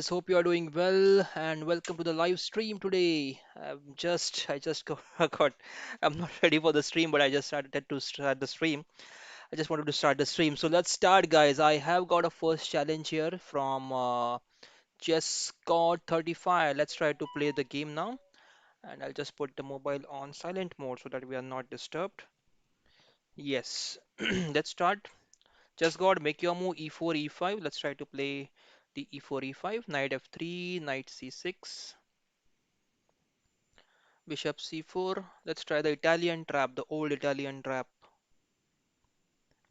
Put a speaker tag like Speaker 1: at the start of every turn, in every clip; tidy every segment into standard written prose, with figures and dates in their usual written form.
Speaker 1: guys, hope you are doing well and welcome to the live stream today. I just got, I'm not ready for the stream, but I just started to start the stream. I just wanted to start the stream. So let's start, guys. I have got a first challenge here from Chess God 35. Let's try to play the game now. And I'll just put the mobile on silent mode so that we are not disturbed. Yes, let's start. Just God, make your move e4, e5. Let's try to play the e4, e5, knight f3, knight c6, bishop c4. Let's try the Italian trap, the old Italian trap,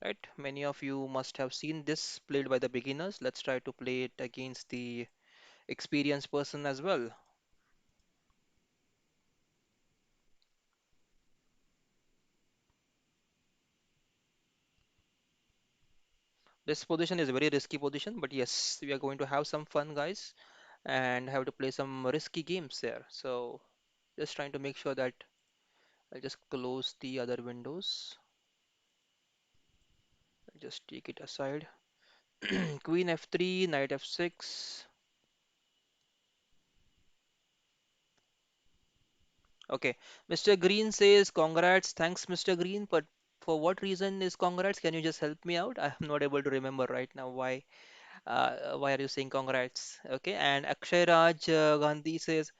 Speaker 1: right? Many of you must have seen this played by the beginners. Let's try to play it against the experienced person as well. This position is a very risky position, but yes, we are going to have some fun, guys, and have to play some risky games there. So just trying to make sure that I'll just close the other windows. I'll just take it aside. Queen f3, knight f6. Okay, Mr. Green says congrats. Thanks, Mr. Green. But for what reason is congrats? Can you just help me out? I'm not able to remember right now why are you saying congrats? Okay, and Akshay Raj Gandhi says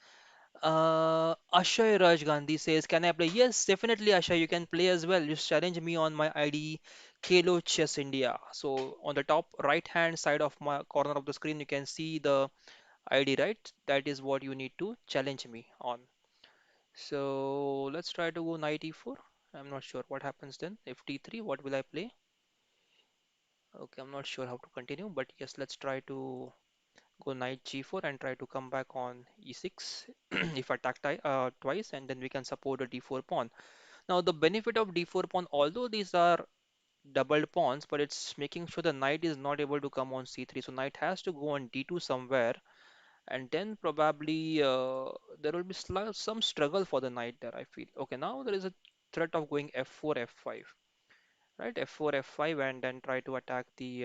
Speaker 1: Ashay Raj Gandhi says, can I play? Yes, definitely, Ashay. You can play as well. Just challenge me on my ID, Kelo Chess India. So on the top right hand side of my corner of the screen, you can see the ID, right? That is what you need to challenge me on. So let's try to go knight e4. I'm not sure what happens then. If t3, what will I play? Okay, I'm not sure how to continue, but yes, let's try to go knight g4 and try to come back on e6 if attacked twice, and then we can support a d4 pawn. Now, the benefit of d4 pawn, although these are doubled pawns, but it's making sure the knight is not able to come on c3. So knight has to go on d2 somewhere, and then probably there will be some struggle for the knight there, I feel. Okay, now there is a threat of going f4, f5, right? f4, f5, and then try to attack the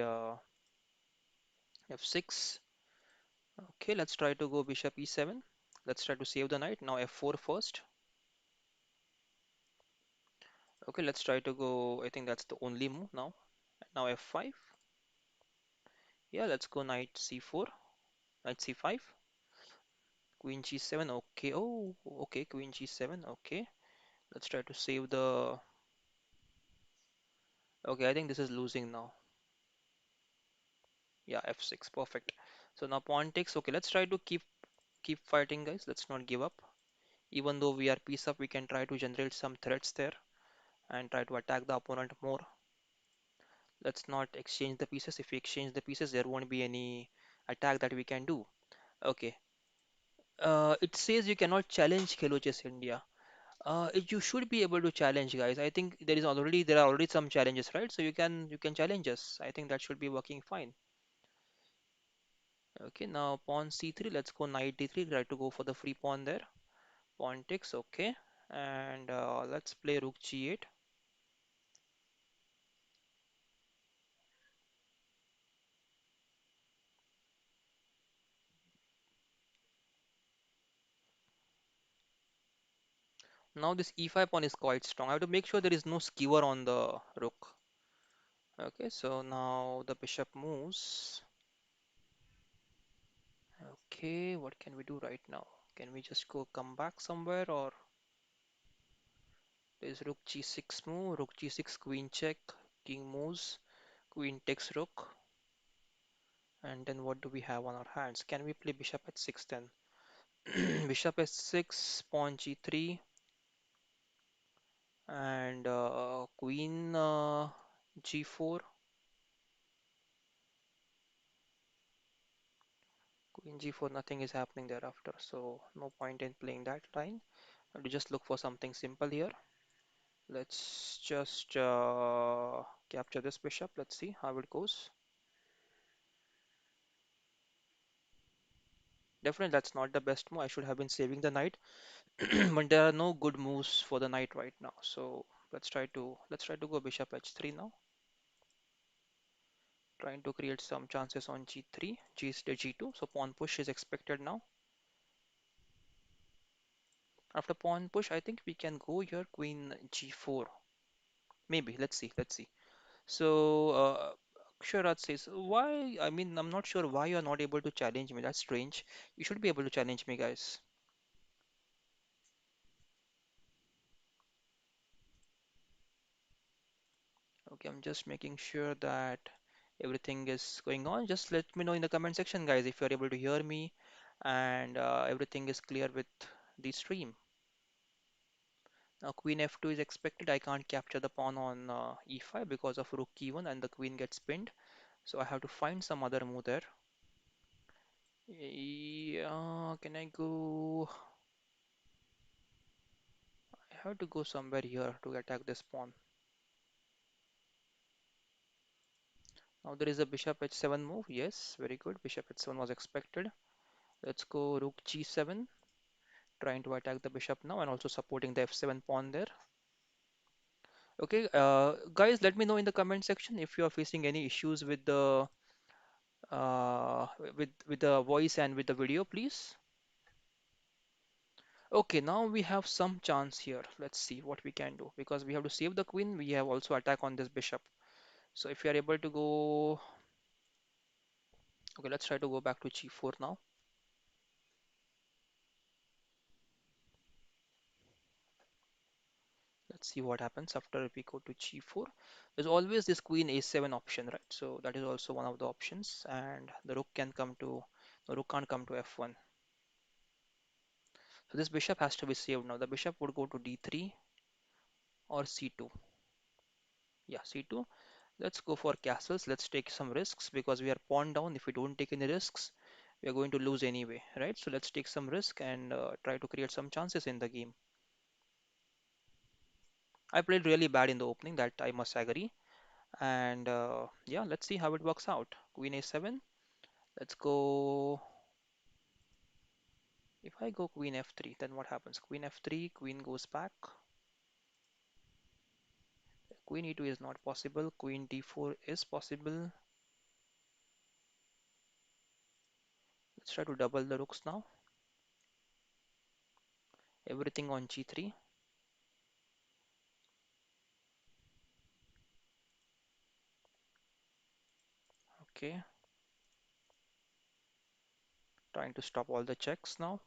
Speaker 1: f6. Okay, let's try to go bishop e7. Let's try to save the knight. Now f4 first. Okay, let's try to go. I think that's the only move now. Now f5. Yeah, let's go knight c4, knight c5, queen g7. Okay, oh, okay, queen g7. Okay, let's try to save the. Okay, I think this is losing now. Yeah, f6, perfect. So now pawn takes. Okay, let's try to keep fighting, guys. Let's not give up. Even though we are piece up, we can try to generate some threats there and try to attack the opponent more. Let's not exchange the pieces. If we exchange the pieces, there won't be any attack that we can do. Okay. It says you cannot challenge Kheloches India. You should be able to challenge, guys. I think there are already some challenges, right? So you can challenge us. I think that should be working fine. Okay, now pawn c3. Let's go knight d3. Try to go for the free pawn there. Pawn takes. Okay, and let's play rook g8. Now this e5 pawn is quite strong. I have to make sure there is no skewer on the rook. Okay, so now the bishop moves. Okay, what can we do right now? Can we just go come back somewhere, or there's rook g6 move, rook g6, queen check, king moves, queen takes rook, and then what do we have on our hands? Can we play bishop h6 then? Bishop h6, pawn g3, and queen g4, queen g4, nothing is happening thereafter, so no point in playing that line. I have to just look for something simple here. Let's just capture this bishop. Let's see how it goes. Definitely, that's not the best move. I should have been saving the knight, but there are no good moves for the knight right now. So let's try to go bishop h3 now. Trying to create some chances on g3, g2. So pawn push is expected now. After pawn push, I think we can go here queen g4. Maybe. Let's see. Let's see. So Aksharat says, why? I mean, I'm not sure why you're not able to challenge me. That's strange. You should be able to challenge me, guys. Okay, I'm just making sure that everything is going on. Just let me know in the comment section, guys, if you're able to hear me and everything is clear with the stream. Now, queen f2 is expected. I can't capture the pawn on e5 because of rook e1 and the queen gets pinned. So I have to find some other move there. Yeah, can I go? I have to go somewhere here to attack this pawn. Now there is a bishop h7 move. Yes, very good. Bishop h7 was expected. Let's go rook g7, trying to attack the bishop now and also supporting the f7 pawn there. Okay, guys, let me know in the comment section if you are facing any issues with the uh, with the voice and with the video, please. Okay, now we have some chance here. Let's see what we can do because we have to save the queen. We have also attack on this bishop. So if you are able to go, okay, let's try to go back to g4 now. Let's see what happens after we go to g4. There's always this queen a7 option, right? So that is also one of the options, and the rook can't come to f1. So this bishop has to be saved now. The bishop would go to d3 or c2. Yeah, c2. Let's go for castles. Let's take some risks because we are pawn down. If we don't take any risks, we are going to lose anyway, right? So let's take some risk and try to create some chances in the game. I played really bad in the opening, that I must agree. And yeah, let's see how it works out. Queen a7. Let's go. If I go queen f3, then what happens? Queen f3, queen goes back. Queen e2 is not possible. Queen d4 is possible. Let's try to double the rooks now. Everything on g3. Okay. Trying to stop all the checks now.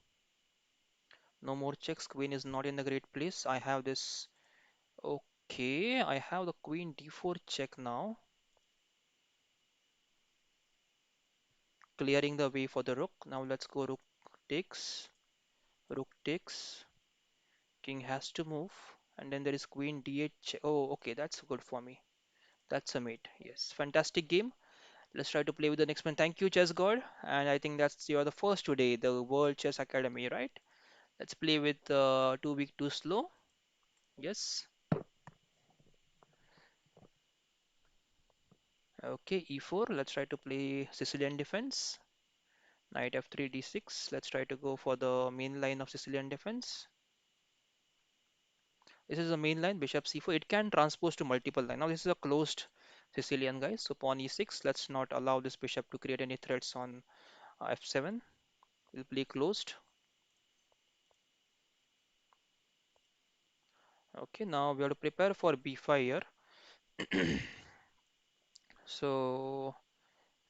Speaker 1: No more checks. Queen is not in a great place. I have this. Okay. I have the queen d4 check now. Clearing the way for the rook. Now let's go rook takes. Rook takes. King has to move. And then there is queen d8 check. Oh, okay. That's good for me. That's a mate. Yes. Fantastic game. Let's try to play with the next one. Thank you, Chess God. And I think that's you're the first today, the World Chess Academy, right? Let's play with too weak, too slow. Yes. Okay, e4. Let's try to play Sicilian defense. Knight f3, d6. Let's try to go for the main line of Sicilian defense. This is the main line, bishop c4. It can transpose to multiple line. Now this is a closed Sicilian, guys. So pawn e6. Let's not allow this bishop to create any threats on f7. We'll play closed. Okay, now we have to prepare for b5 here. So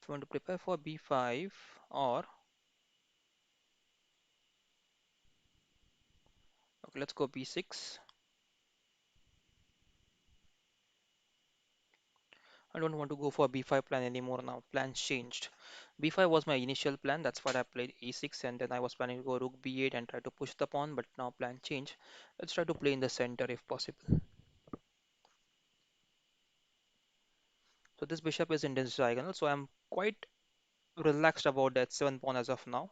Speaker 1: if you want to prepare for b5 or okay, let's go b6. I don't want to go for b5 plan anymore now. Plans changed. b5 was my initial plan. That's what I played e6 and then I was planning to go rook b8 and try to push the pawn, but now plan changed. Let's try to play in the center if possible. So this bishop is in this diagonal, so I'm quite relaxed about that 7 pawn as of now.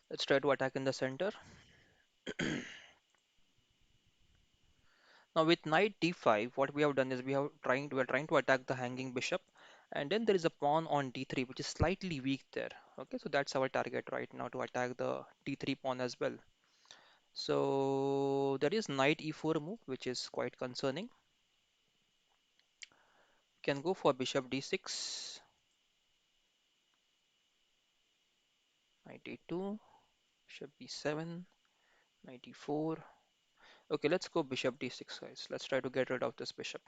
Speaker 1: Let's try to attack in the center. Now with knight d5, what we have done is we are trying to attack the hanging bishop, and then there is a pawn on d3 which is slightly weak there. Okay, so that's our target right now, to attack the d3 pawn as well. So there is knight e4 move which is quite concerning. Can go for bishop d6, knight e2, bishop b7, knight e4. Okay, let's go bishop d6, guys. Let's try to get rid of this bishop.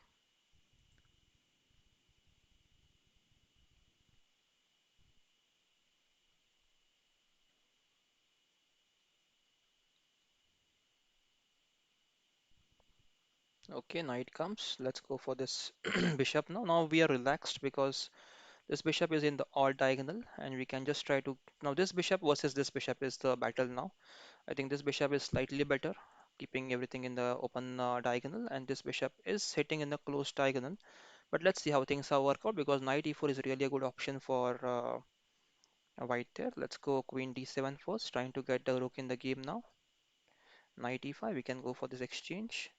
Speaker 1: Okay, knight comes. Let's go for this bishop now. Now we are relaxed because this bishop is in the odd diagonal, and we can just try to. Now this bishop versus this bishop is the battle now. I think this bishop is slightly better, keeping everything in the open diagonal, and this bishop is hitting in the closed diagonal. But let's see how things are work out, because knight e4 is really a good option for white there. Let's go queen d7 first, trying to get the rook in the game now. Knight e5, we can go for this exchange,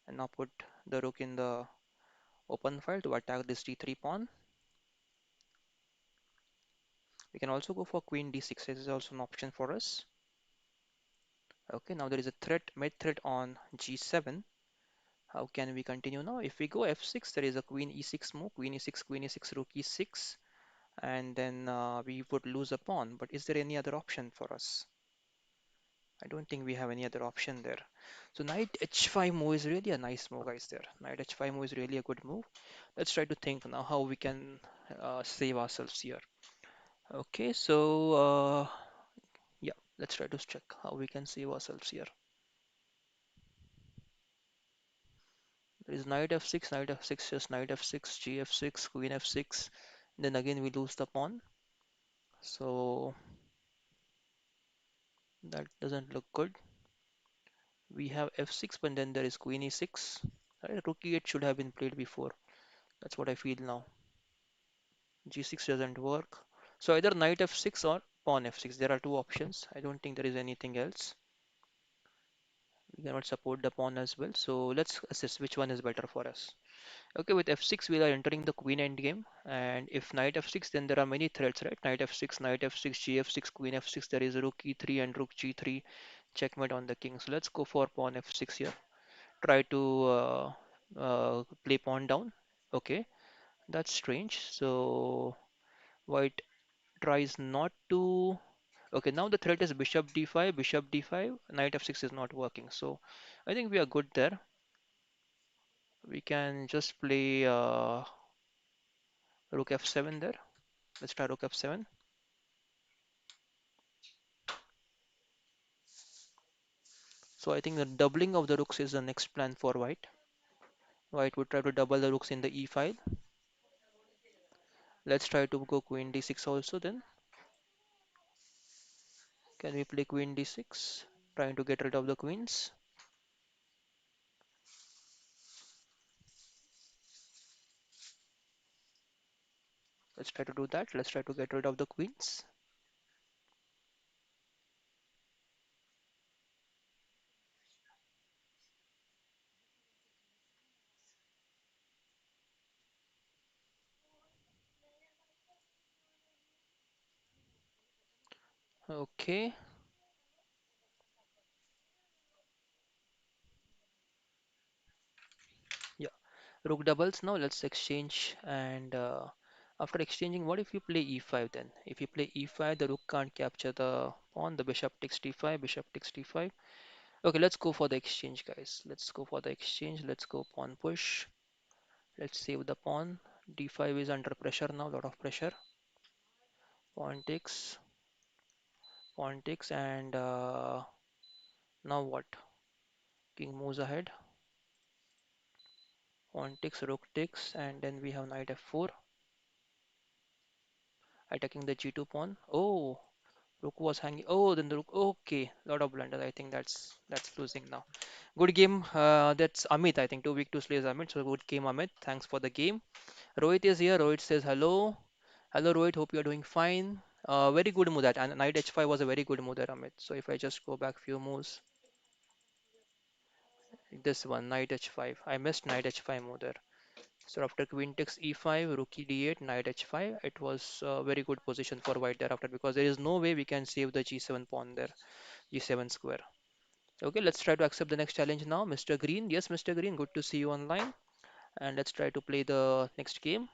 Speaker 1: and now put the rook in the open file to attack this d3 pawn. We can also go for queen d6. This is also an option for us. Okay, now there is a threat, mid threat on g7. How can we continue now? If we go f6, there is a queen e6 move, queen e6, rook e6, and then we would lose a pawn. But is there any other option for us? I don't think we have any other option there. So knight h5 move is really a nice move, guys, there. Knight h5 move is really a good move. Let's try to think now how we can save ourselves here. Okay, so yeah, let's try to check how we can save ourselves here. There is knight f6, just knight f6, g f6, queen f6. Then again we lose the pawn. So that doesn't look good. We have f6, but then there is queen e6. Right? Rook e8 should have been played before. That's what I feel now. g6 doesn't work. So either knight f6 or pawn f6. There are two options. I don't think there is anything else. We cannot support the pawn as well. So let's assess which one is better for us. Okay, with f6 we are entering the queen endgame, and if knight f6, then there are many threats, right? Knight f6, gf6, queen f6. There is rook e3 and rook g3, checkmate on the king. So let's go for pawn f6 here. Try to play pawn down. Okay, that's strange. So white tries not to. Okay, now the threat is bishop d5, knight f6 is not working. So I think we are good there. We can just play rook f7 there. Let's try rook f7. So I think the doubling of the rooks is the next plan for white. White would try to double the rooks in the e file. Let's try to go queen d6 also then. Can we play queen d6? Trying to get rid of the queens. Let's try to do that. Let's try to get rid of the queens. Okay, yeah. Rook doubles now. Let's exchange, and after exchanging, what if you play e5 then? If you play e5, the rook can't capture the pawn. The bishop takes d5, bishop takes d5. Okay, let's go for the exchange, guys. Let's go for the exchange. Let's go pawn push. Let's save the pawn. d5 is under pressure now, lot of pressure. Pawn takes, and now what? King moves ahead. Pawn takes, rook takes, and then we have knight f4, attacking the g2 pawn. Oh, rook was hanging. Oh, then the rook. Okay, lot of blunders. I think that's losing now. Good game. That's Amit. I think too weak to slay is Amit. So good game, Amit. Thanks for the game. Rohit is here. Rohit says hello. Hello, Rohit. Hope you are doing fine. Very good move that, and knight h5 was a very good move there, Amit. So if I just go back few moves, this one, knight h5, I missed knight h5 move there. So after queen takes e5, rook d8, knight h5, it was a very good position for white thereafter because there is no way we can save the g7 pawn there, g7 square. Okay, let's try to accept the next challenge now, Mr. Green. Yes, Mr. Green, good to see you online. And let's try to play the next game,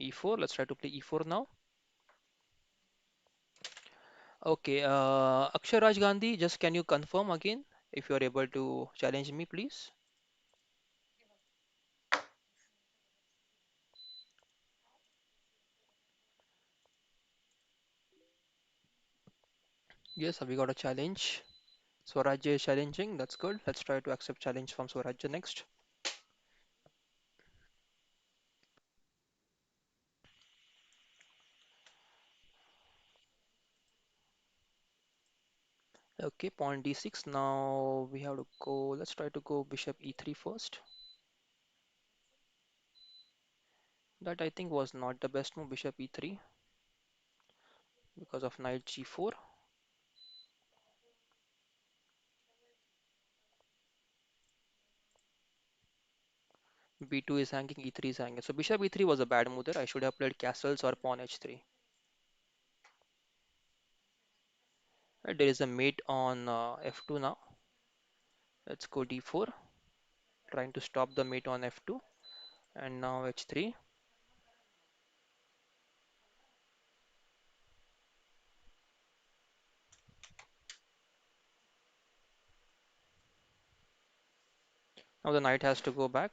Speaker 1: e4. Let's try to play e4 now. Okay, Akshay Raj Gandhi, just can you confirm again if you are able to challenge me, please? Yes, we got a challenge. Swarajya is challenging. That's good. Let's try to accept challenge from Swarajya next. Okay, pawn d6. Now we have to go. Let's try to go bishop e3 first. That I think was not the best move, bishop e3, because of knight g4. b2 is hanging, e3 is hanging. So bishop e3 was a bad move there. I should have played castles or pawn h3. There is a mate on f2 now. Let's go d4, trying to stop the mate on f2. And now h3. Now the knight has to go back.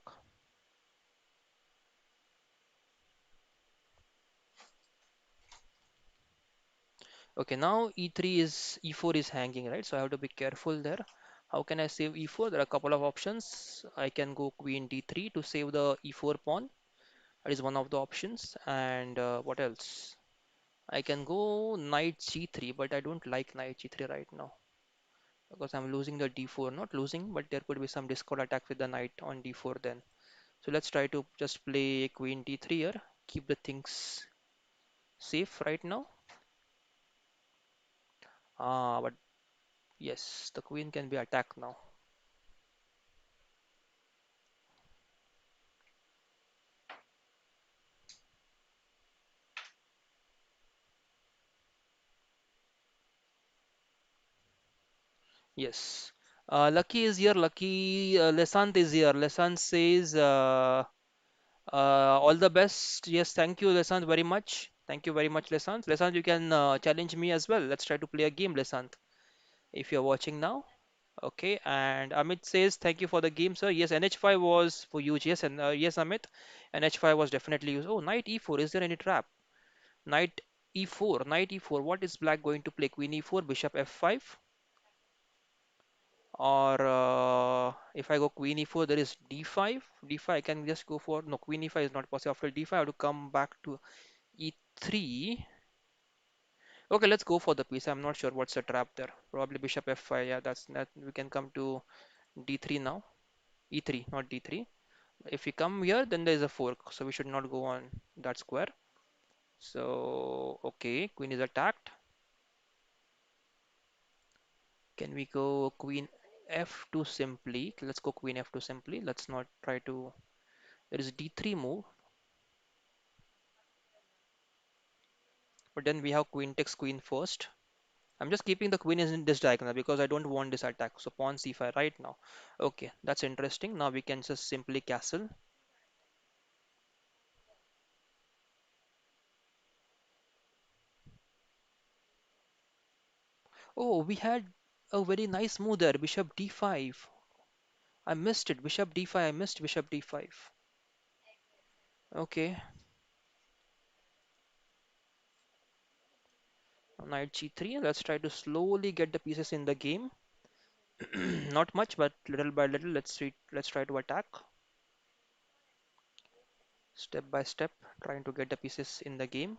Speaker 1: Okay, now e3 is e4 is hanging, right? So I have to be careful there. How can I save e4? There are a couple of options. I can go queen d3 to save the e4 pawn. That is one of the options. And what else? I can go knight g3, but I don't like knight g3 right now because I'm losing the d4. Not losing, but there could be some discord attack with the knight on d4 then. So let's try to just play queen d3 here. Keep the things safe right now. But yes, the queen can be attacked now. Yes. Lucky is here. Lucky Lesant is here. Lesant says all the best. Yes, thank you, Lesant, very much. Thank you very much, Lesant. Lesant, you can challenge me as well. Let's try to play a game, Lesant, if you're watching now. Okay, and Amit says thank you for the game, sir. Yes, NH5 was for you. Yes, and yes, Amit, NH5 was definitely used. Oh, knight e4. Is there any trap? Knight e4. Knight e4. What is black going to play? Queen e4, bishop f5. Or if I go queen e4, there is d5. D5, I can just go for no. Queen e5 is not possible. After d5, I have to come back to e3. Okay, let's go for the piece. I'm not sure what's the trap there. Probably bishop f5. Yeah, that's that. We can come to d3 now. E3, not d3. If we come here, then there is a fork, so we should not go on that square. So okay, queen is attacked. Can we go queen f2 simply? Let's go queen f2 simply. Let's not try to. There is d3 move. But then we have queen takes queen first. I'm just keeping the queen in this diagonal because I don't want this attack. So pawn c5 right now. Okay, that's interesting. Now we can just simply castle. Oh, we had a very nice move there. Bishop d5. I missed it. Bishop d5. I missed bishop d5. Okay, knight g3. Let's try to slowly get the pieces in the game. Not much, but little by little. Let's see. Let's try to attack step by step, trying to get the pieces in the game.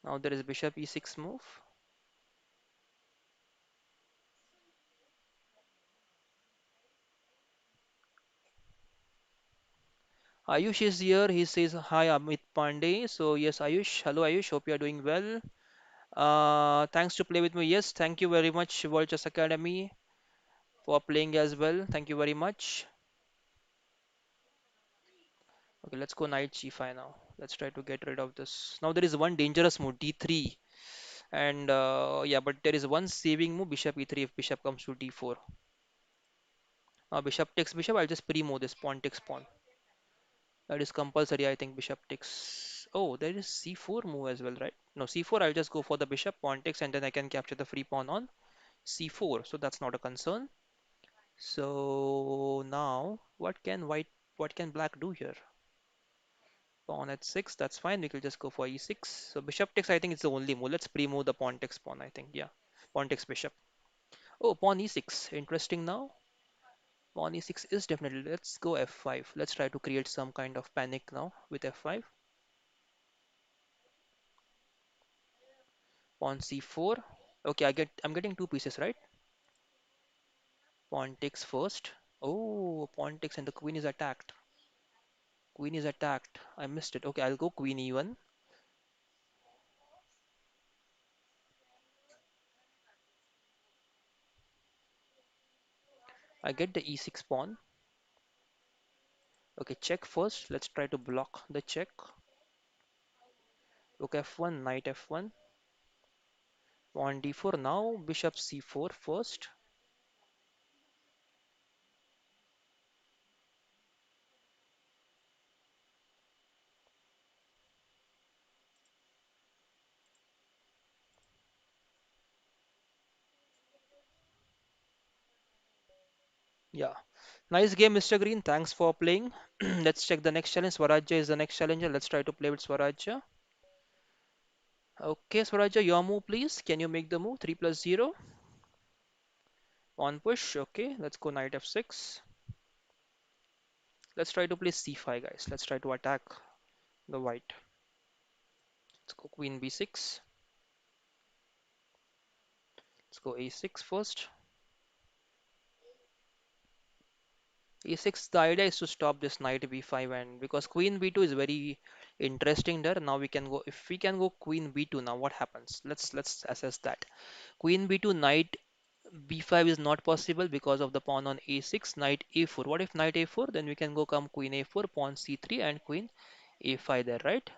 Speaker 1: Now there is bishop e6 move. Ayush is here. He says, Hi, Amit Pandey. So, yes, Ayush. Hello, Ayush. Hope you are doing well. Thanks to play with me. Yes, thank you very much, World Chess Academy, for playing as well. Thank you very much. Okay, let's go knight g5 now. Let's try to get rid of this. Now, there is one dangerous move, d3. And yeah, but there is one saving move, bishop e3 if bishop comes to d4. Now, bishop takes bishop. I'll just pre-move this pawn takes pawn. That is compulsory, I think. Bishop takes. Oh, there is c4 move as well, right? No, c4. I'll just go for the bishop, pawn takes, and then I can capture the free pawn on c4. So that's not a concern. So now, what can black do here? Pawn at 6, that's fine. We could just go for e6. So bishop takes, I think it's the only move. Let's pre-move the pawn takes pawn, I think. Yeah, pawn takes bishop. Oh, pawn e6. Interesting now. Pawn e6 is definitely. Let's go f5. Let's try to create some kind of panic now with f5. Pawn c4. Okay, I'm getting two pieces, right? Pawn takes first. Oh, pawn takes and the queen is attacked. Queen is attacked. I missed it. Okay, I'll go queen e1. I get the e6 pawn. Okay, check first. Let's try to block the check. Rook f1, knight f1, pawn d4. Now bishop c4 first. Yeah, nice game, Mr. Green. Thanks for playing. Let's check the next challenge. Swarajya is the next challenger. Let's try to play with Swarajya. Okay, Swarajya, your move, please. Can you make the move? 3 plus 0. Pawn push. Okay, let's go knight f6. Let's try to play c5, guys. Let's try to attack the white. Let's go queen b6. Let's go a6 first. e6, the idea is to stop this knight b5, and because queen b2 is very interesting there. Now we can go, if we can go queen b2, now what happens? Let's assess that. Queen b2, knight b5 is not possible because of the pawn on a6, knight a4. What if knight a4? Then we can go come queen a4, pawn c3, and queen a5 there, right?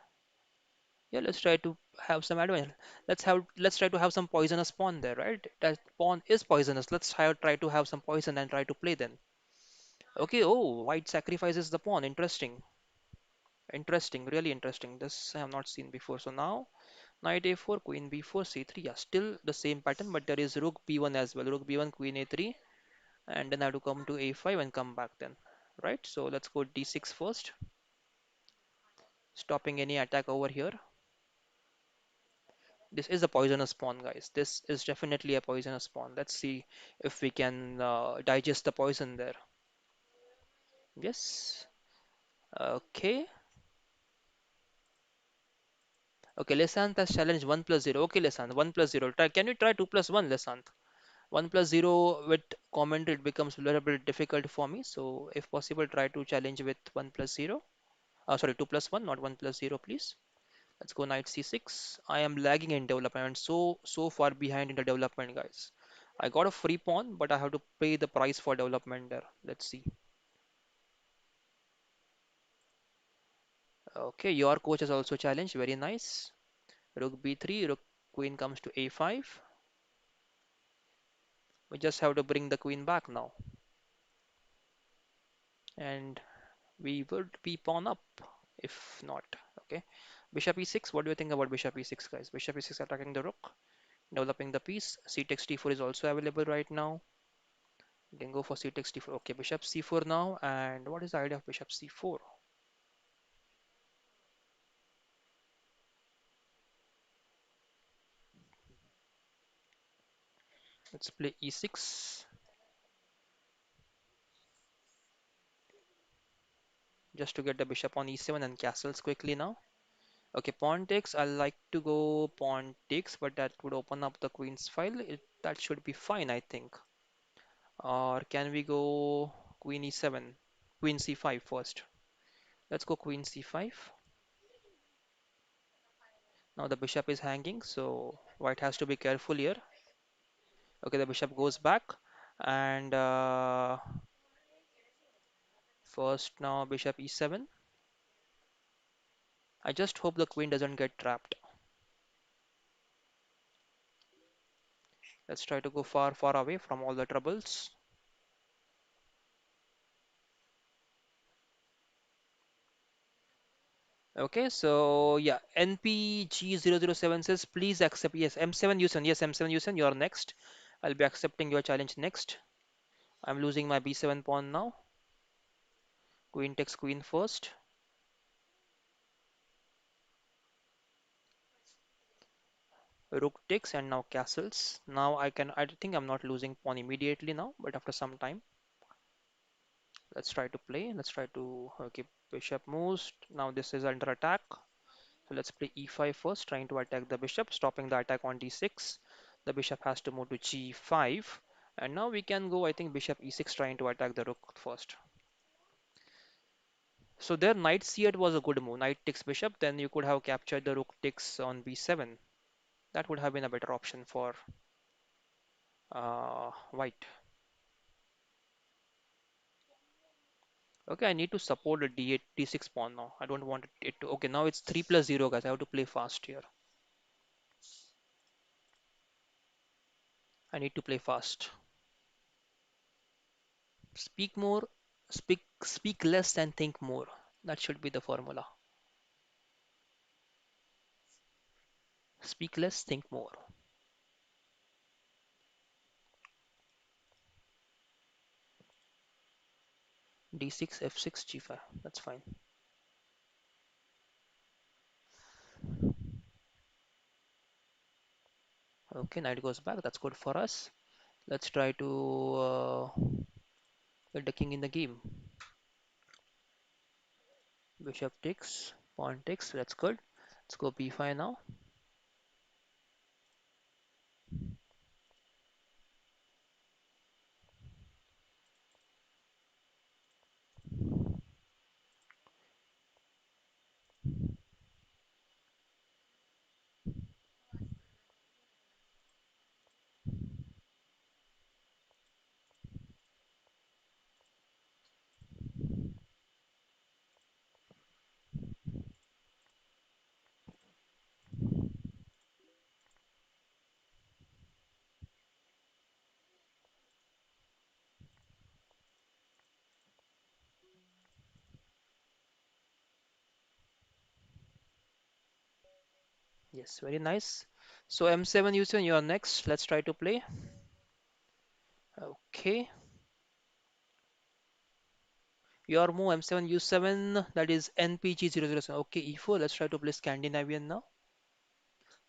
Speaker 1: Yeah, let's try to have some advantage. Let's try to have some poisonous pawn there, right? That pawn is poisonous. Try to have some poison and try to play then. Okay, oh, white sacrifices the pawn. Interesting. Interesting, really interesting. This I have not seen before. So now, knight a4, queen b4, c3. Yeah, still the same pattern, but there is rook b1 as well. Rook b1, queen a3, and then I have to come to a5 and come back then. Right? So let's go d6 first, stopping any attack over here. This is a poisonous pawn, guys. This is definitely a poisonous pawn. Let's see if we can digest the poison there. Yes. Okay. Okay, Lesant has challenged 1 plus 0. Okay, Lesant, 1 plus 0. Can you try 2 plus 1, Lesant? 1 plus 0 with commentary it becomes a little bit difficult for me. So, if possible, try to challenge with 1 plus 0. Sorry, 2 plus 1, not 1 plus 0, please. Let's go knight c6. I am lagging in development. I'm so far behind in the development, guys. I got a free pawn, but I have to pay the price for development there. Let's see. Okay, your coach has also challenged. Very nice. Rook b3, rook queen comes to a5. We just have to bring the queen back now. And we would be pawn up if not. Okay. Bishop e6. What do you think about bishop e6, guys? Bishop e6 attacking the rook, developing the piece. C takes d4 is also available right now. You can go for c takes d4. Okay, bishop c4 now. And what is the idea of bishop c4? Let's play e6 just to get the bishop on e7 and castles quickly now. Okay, pawn takes. I like to go pawn takes, but that would open up the queen's file. That should be fine, I think. Or can we go queen e7, queen c5 first? Let's go queen c5. Now the bishop is hanging, so white has to be careful here. Okay, the bishop goes back, and first now bishop e7. I just hope the queen doesn't get trapped. Let's try to go far, far away from all the troubles. Okay, so yeah, NPG007 says please accept. Yes, M7 Yusen. Yes, M7 Yusen, you're next. I'll be accepting your challenge next. I'm losing my B7 pawn now. Queen takes queen first. Rook takes and now castles. Now I think I'm not losing pawn immediately now, but after some time. Let's try to play. Let's try to okay, bishop moves. Now this is under attack. So let's play e5 first, trying to attack the bishop, stopping the attack on d6. The bishop has to move to g5. And now we can go, I think, bishop e6, trying to attack the rook first. So there, knight c8 was a good move. Knight takes bishop, then you could have captured the rook takes on b7. That would have been a better option for white. Okay, I need to support the d8, d6 pawn now. I don't want it to. Okay, now it's 3 plus 0, guys. I have to play fast here. I need to play fast. Speak more, speak less and think more. That should be the formula. Speak less, think more. D6, F6, G5. That's fine. Okay, knight goes back. That's good for us. Let's try to get the king in the game. Bishop takes, pawn takes. That's good. Let's go B5 now. Yes, very nice. So M7 Yusen, you are next. Let's try to play. Okay. Your move M7 U7, that is NPG007. Okay, E4. Let's try to play Scandinavian now.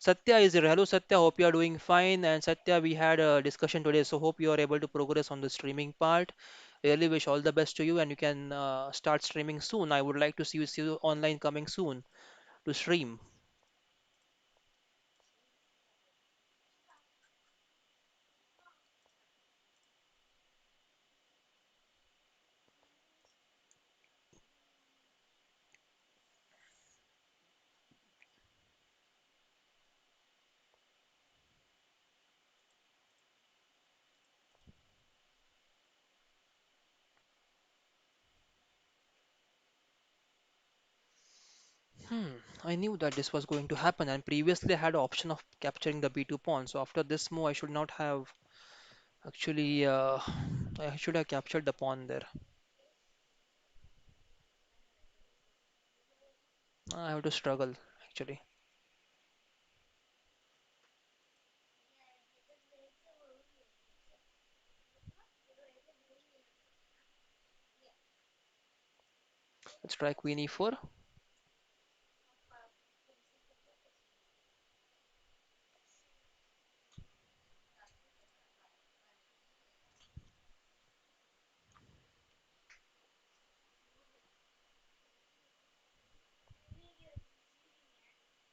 Speaker 1: Satya is here. Hello Satya, hope you are doing fine. And Satya, we had a discussion today, so hope you are able to progress on the streaming part. Really wish all the best to you, and you can start streaming soon. I would like to see you online coming soon to stream. Hmm, I knew that this was going to happen, and previously I had option of capturing the B2 pawn. So after this move, I should not have actually. I should have captured the pawn there. I have to struggle actually. Let's try Queen E4.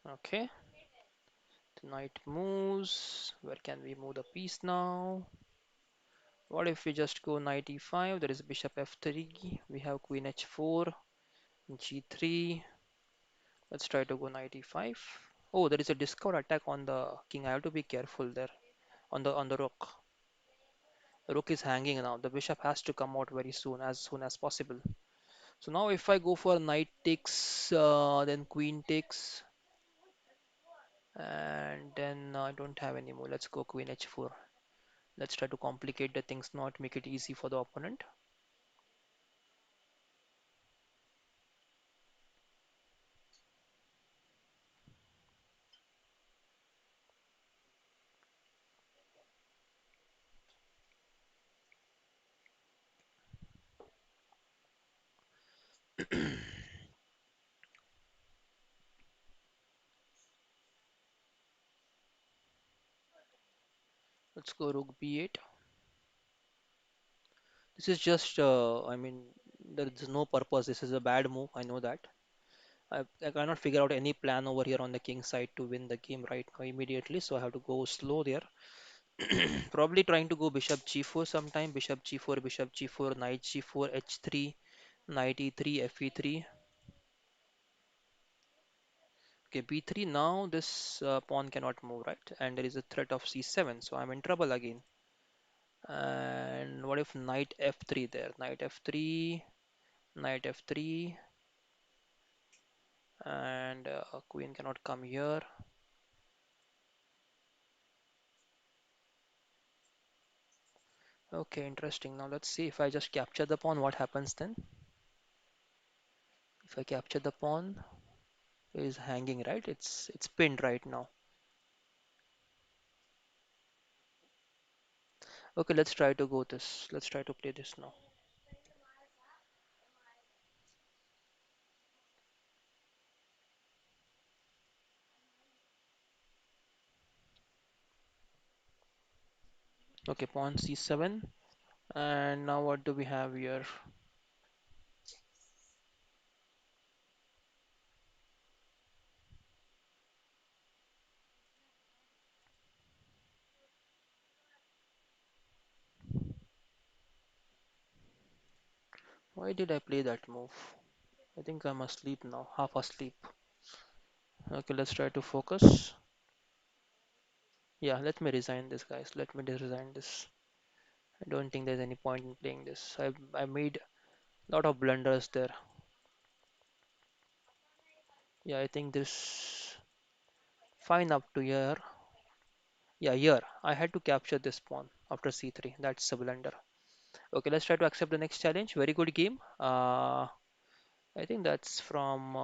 Speaker 1: Okay. The knight moves. Where can we move the piece now? What if we just go knight e5? There is bishop f3. We have queen h4. G3. Let's try to go knight e5. Oh, there is a discovered attack on the king. I have to be careful there. On the rook. The rook is hanging now. The bishop has to come out very soon as possible. So now if I go for knight takes, then queen takes, and then I don't have any more. Let's go queen h4. Let's try to complicate the things, not make it easy for the opponent. Let's go rook b8. This is just, I mean, there is no purpose. This is a bad move. I know that. I cannot figure out any plan over here on the king side to win the game right now immediately. So I have to go slow there. Probably trying to go bishop g4 sometime. Bishop g4, bishop g4, knight g4, h3, knight e3, f e3. Okay, b3. Now this pawn cannot move, right? And there is a threat of c7. So I'm in trouble again. And what if knight f3 there? Knight f3, knight f3, and queen cannot come here. Okay, interesting. Now let's see if I just capture the pawn, what happens then? If I capture the pawn, it is hanging, right? It's pinned right now. Okay, let's try to go this. Let's try to play this now. Okay, pawn c7. And now what do we have here? Why did I play that move? I think I'm asleep now, half asleep. Okay, let's try to focus. Yeah, let me resign this, guys. Let me resign this. I don't think there's any point in playing this. I made a lot of blunders there. Yeah, I think this fine up to here. Yeah, here. I had to capture this pawn after c3. That's a blunder. Okay, let's try to accept the next challenge. Very good game. I think that's from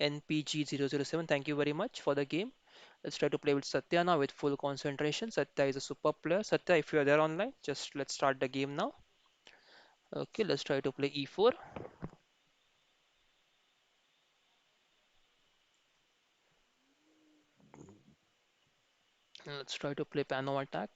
Speaker 1: NPG007. Thank you very much for the game. Let's try to play with Satya now with full concentration. Satya is a super player. Satya, if you are there online, just let's start the game now. Okay, let's try to play e4. Let's try to play Pano attack.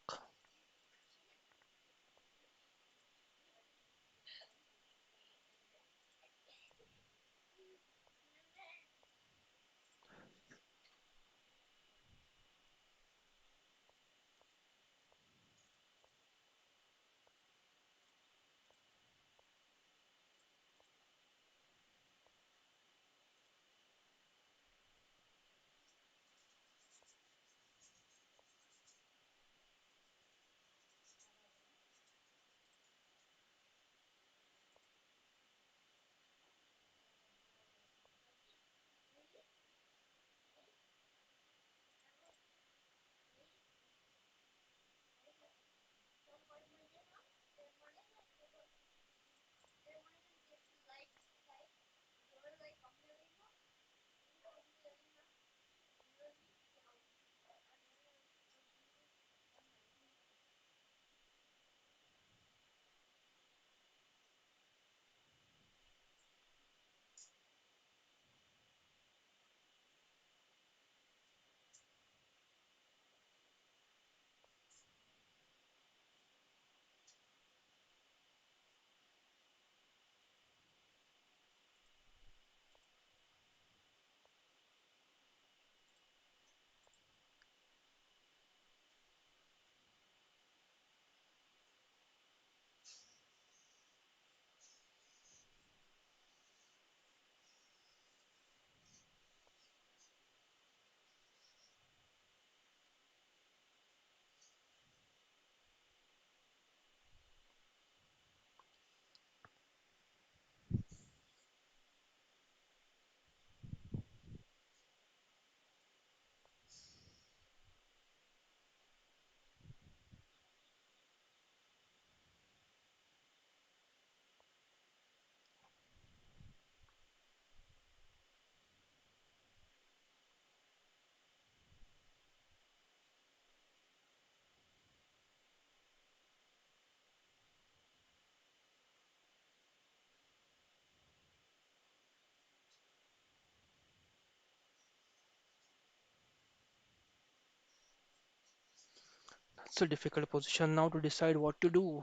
Speaker 1: It's a difficult position now to decide what to do.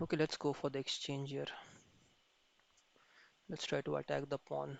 Speaker 1: Okay, let's go for the exchange here. Let's try to attack the pawn.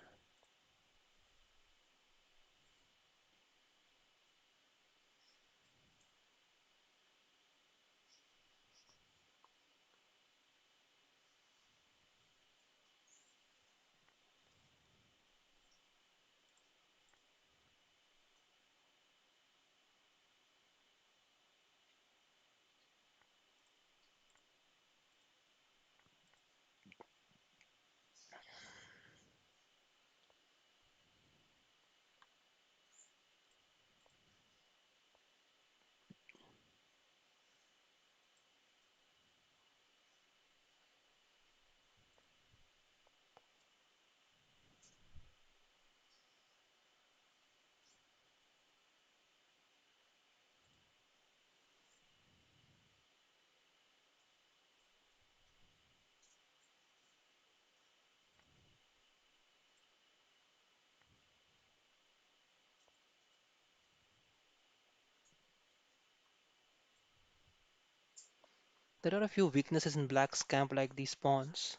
Speaker 1: There are a few weaknesses in black's camp like these pawns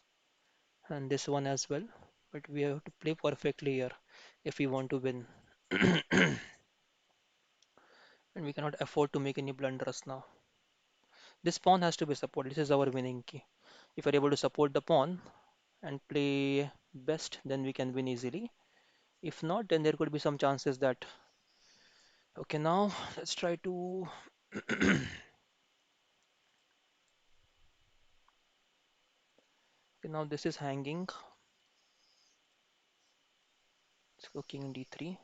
Speaker 1: and this one as well. But we have to play perfectly here if we want to win. And we cannot afford to make any blunders now. This pawn has to be supported. This is our winning key. If we're able to support the pawn and play best, then we can win easily. If not, then there could be some chances that. Okay, now let's try to. Okay, now this is hanging. Let's go king d3.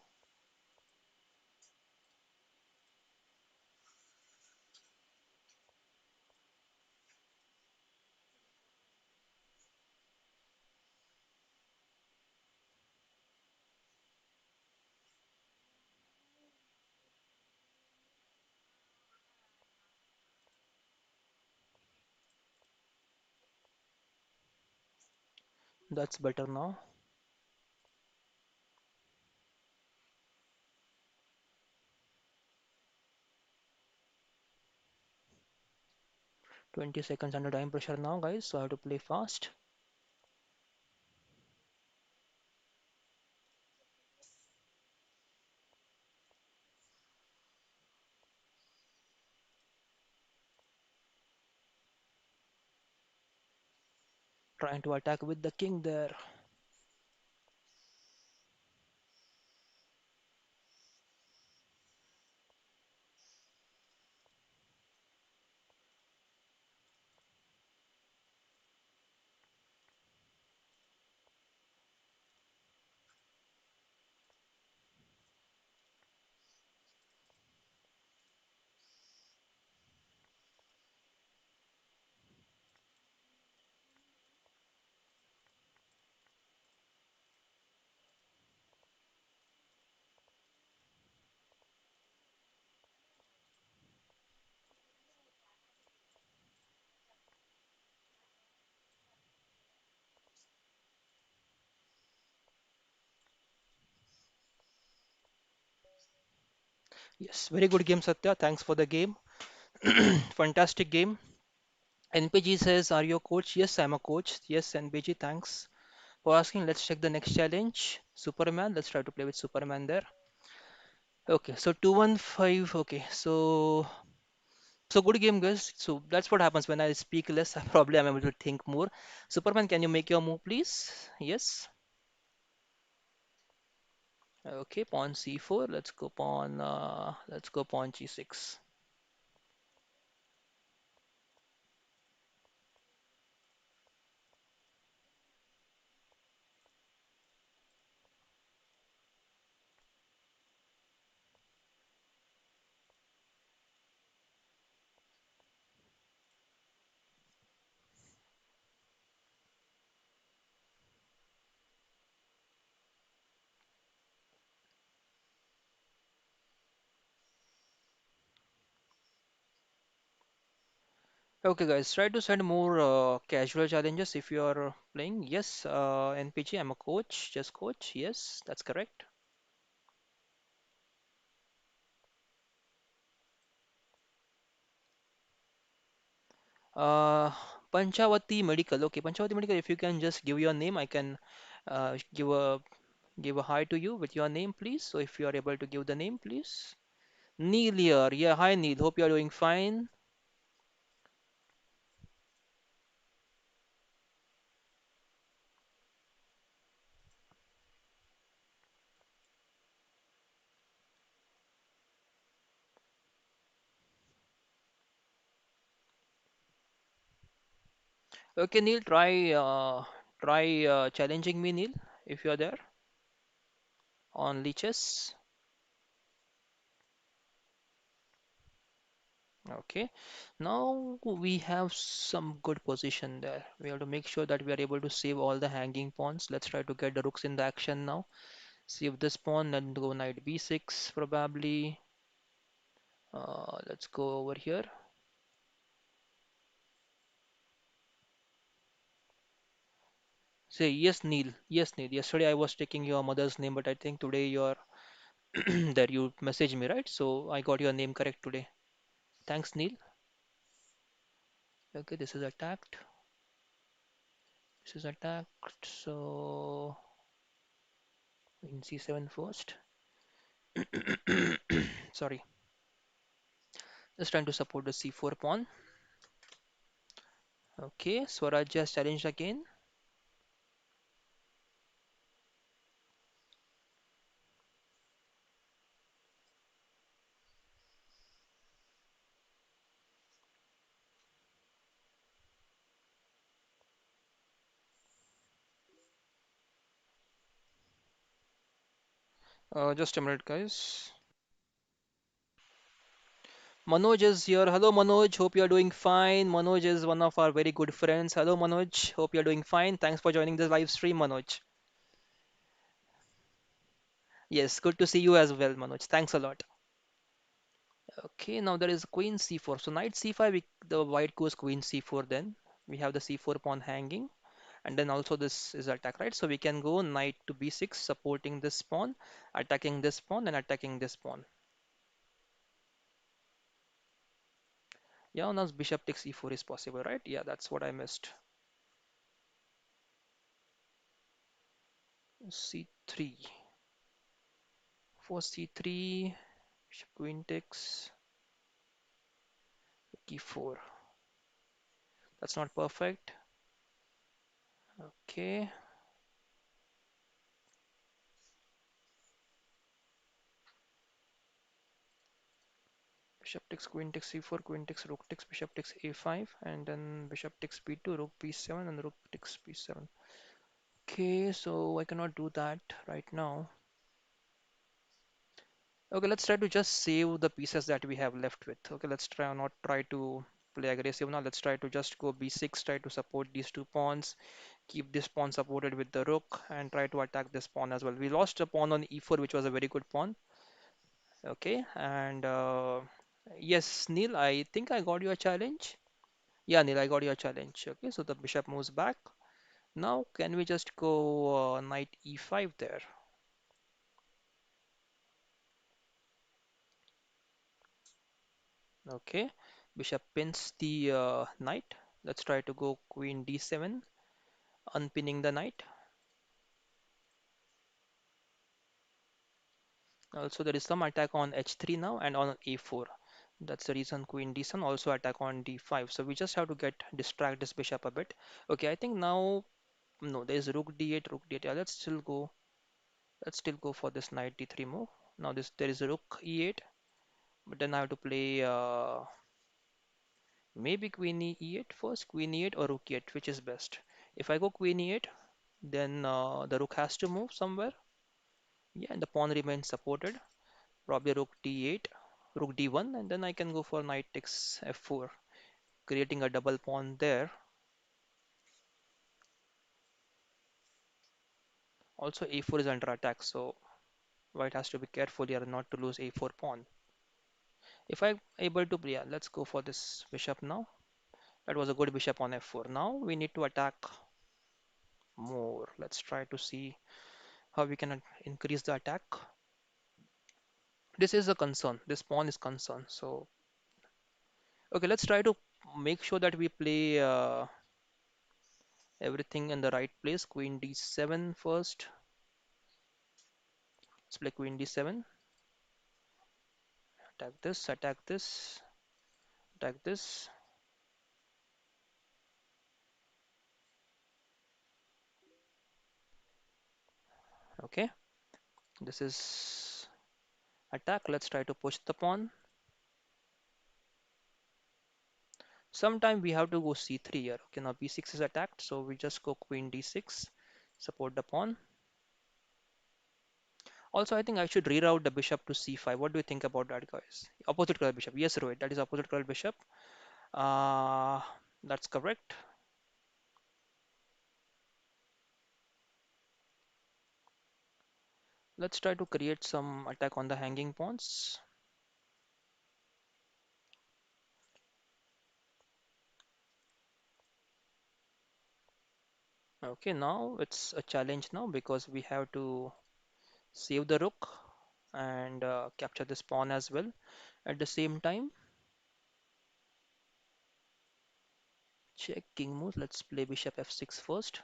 Speaker 1: That's better now. 20 seconds under time pressure now, guys. So I have to play fast. Trying to attack with the king there. Yes, very good game, Satya. Thanks for the game. Fantastic game. NPG says, are you a coach? Yes, I'm a coach. Yes, NPG, thanks for asking. Let's check the next challenge. Superman. Let's try to play with Superman there. Okay, so 215. Okay, so good game, guys. So that's what happens when I speak less. I probably am able to think more. Superman, can you make your move, please? Yes. Okay, pawn c4. Let's go pawn g6. Okay, guys, try to send more casual challenges if you are playing. Yes, NPG, I'm a coach. Just coach. Yes, that's correct. Uh, Panchavati Medical. Okay, Panchavati Medical. If you can just give your name, I can give a hi to you with your name, please. So if you are able to give the name, please. Neil here. Yeah, hi Neil. Hope you are doing fine. Okay, Neil, try challenging me, Neil, if you are there on leeches. Okay, now we have some good position there. We have to make sure that we are able to save all the hanging pawns. Let's try to get the rooks in the action now. Save this pawn, then go knight b6 probably. Let's go over here. Say yes, Neil. Yes, Neil. Yesterday I was taking your mother's name, but I think today you're there. You messaged me, right? So I got your name correct today. Thanks, Neil. Okay, this is attacked. This is attacked. So in c7 first. Sorry. Just trying to support the c4 pawn. Okay, Swaraj has challenged again. Just a minute, guys. Manoj is here. Hello, Manoj. Hope you are doing fine. Manoj is one of our very good friends. Hello, Manoj. Hope you are doing fine. Thanks for joining this live stream, Manoj. Yes, good to see you as well, Manoj. Thanks a lot. Okay, now there is queen c4. So knight c5, the white goes queen c4 then. We have the c4 pawn hanging. And then also this is attack, right? So we can go knight to b6, supporting this pawn, attacking this pawn, and attacking this pawn. Yeah, now bishop takes e4 is possible, right? Yeah, that's what I missed. c3. For c3, bishop queen takes e4. That's not perfect. Okay, bishop takes queen takes c4, queen takes rook takes bishop takes a5, and then bishop takes b2, rook b7, and rook takes b7. Okay, so I cannot do that right now. Okay, let's try to just save the pieces that we have left with. Okay, let's try not try to play aggressive now. Let's try to just go b6, try to support these two pawns, keep this pawn supported with the rook, and try to attack this pawn as well. We lost a pawn on e4, which was a very good pawn. Okay, and yes, Neil, I think I got your challenge. Yeah, Neil, I got your challenge. Okay, so the bishop moves back. Now, can we just go knight e5 there? Okay, bishop pins the knight. Let's try to go queen d7, unpinning the knight. Also, there is some attack on h3 now and on a4. That's the reason queen d7 also attack on d5. So we just have to distract this bishop a bit. Okay, I think now no, there is rook d8, rook d8. Yeah, let's still go for this knight d3 move. Now there is a rook e8, but then I have to play maybe queen e8 first, queen e8 or rook e8, which is best. If I go queen e8, then the rook has to move somewhere. Yeah, and the pawn remains supported. Probably rook d8, rook d1, and then I can go for knight takes f4, creating a double pawn there. Also, a4 is under attack, so white has to be careful here not to lose a4 pawn. If I'm able to, yeah, let's go for this bishop now. That was a good bishop on f4. Now we need to attack more. Let's try to see how we can increase the attack. This is a concern. This pawn is concern. So, okay, let's try to make sure that we play everything in the right place. Queen d7 first. Let's play queen d7. Attack this, attack this, attack this. Okay, this is attack. Let's try to push the pawn. Sometime we have to go c3 here. Okay, now b6 is attacked, so we just go queen d6, support the pawn. Also, I think I should reroute the bishop to c5. What do you think about that, guys? Opposite color bishop. Yes, Rohit, that is opposite color bishop. Uh, that's correct. Let's try to create some attack on the hanging pawns. Okay, now it's a challenge now because we have to save the rook and capture this pawn as well. At the same time, check king moves. Let's play bishop f6 first.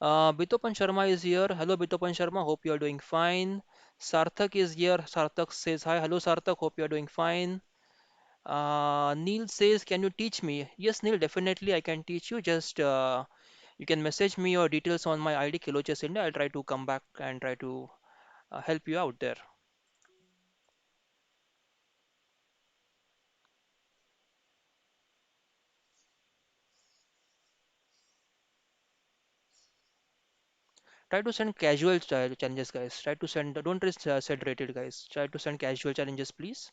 Speaker 1: Bitopan Sharma is here. Hello, Bitopan Sharma. Hope you are doing fine. Sarthak is here. Sarthak says hi. Hello, Sarthak. Hope you are doing fine. Neil says, can you teach me? Yes, Neil, definitely I can teach you. Just you can message me your details on my ID, Kilochess India. I'll try to come back and try to help you out there. Try to send casual challenges, guys. Try to send, don't send rated, guys. Try to send casual challenges, please.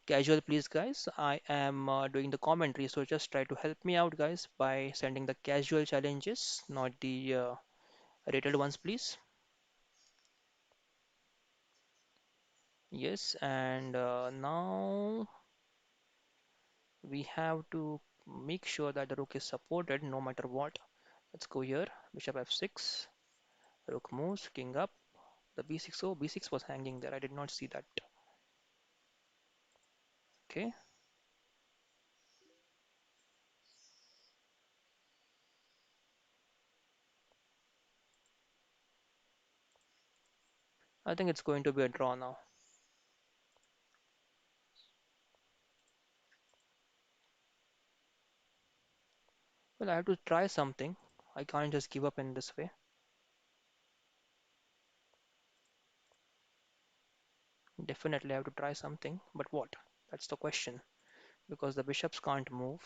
Speaker 1: Casual, please, guys. I am doing the commentary, so just try to help me out, guys, by sending the casual challenges, not the rated ones, please. Yes, and now we have to make sure that the rook is supported no matter what. Let's go here. Bishop f6. Rook moves. King up. The b6. Oh, b6 was hanging there. I did not see that. Okay. I think it's going to be a draw now. Well, I have to try something. I can't just give up in this way. Definitely I have to try something. But what? That's the question. Because the bishops can't move.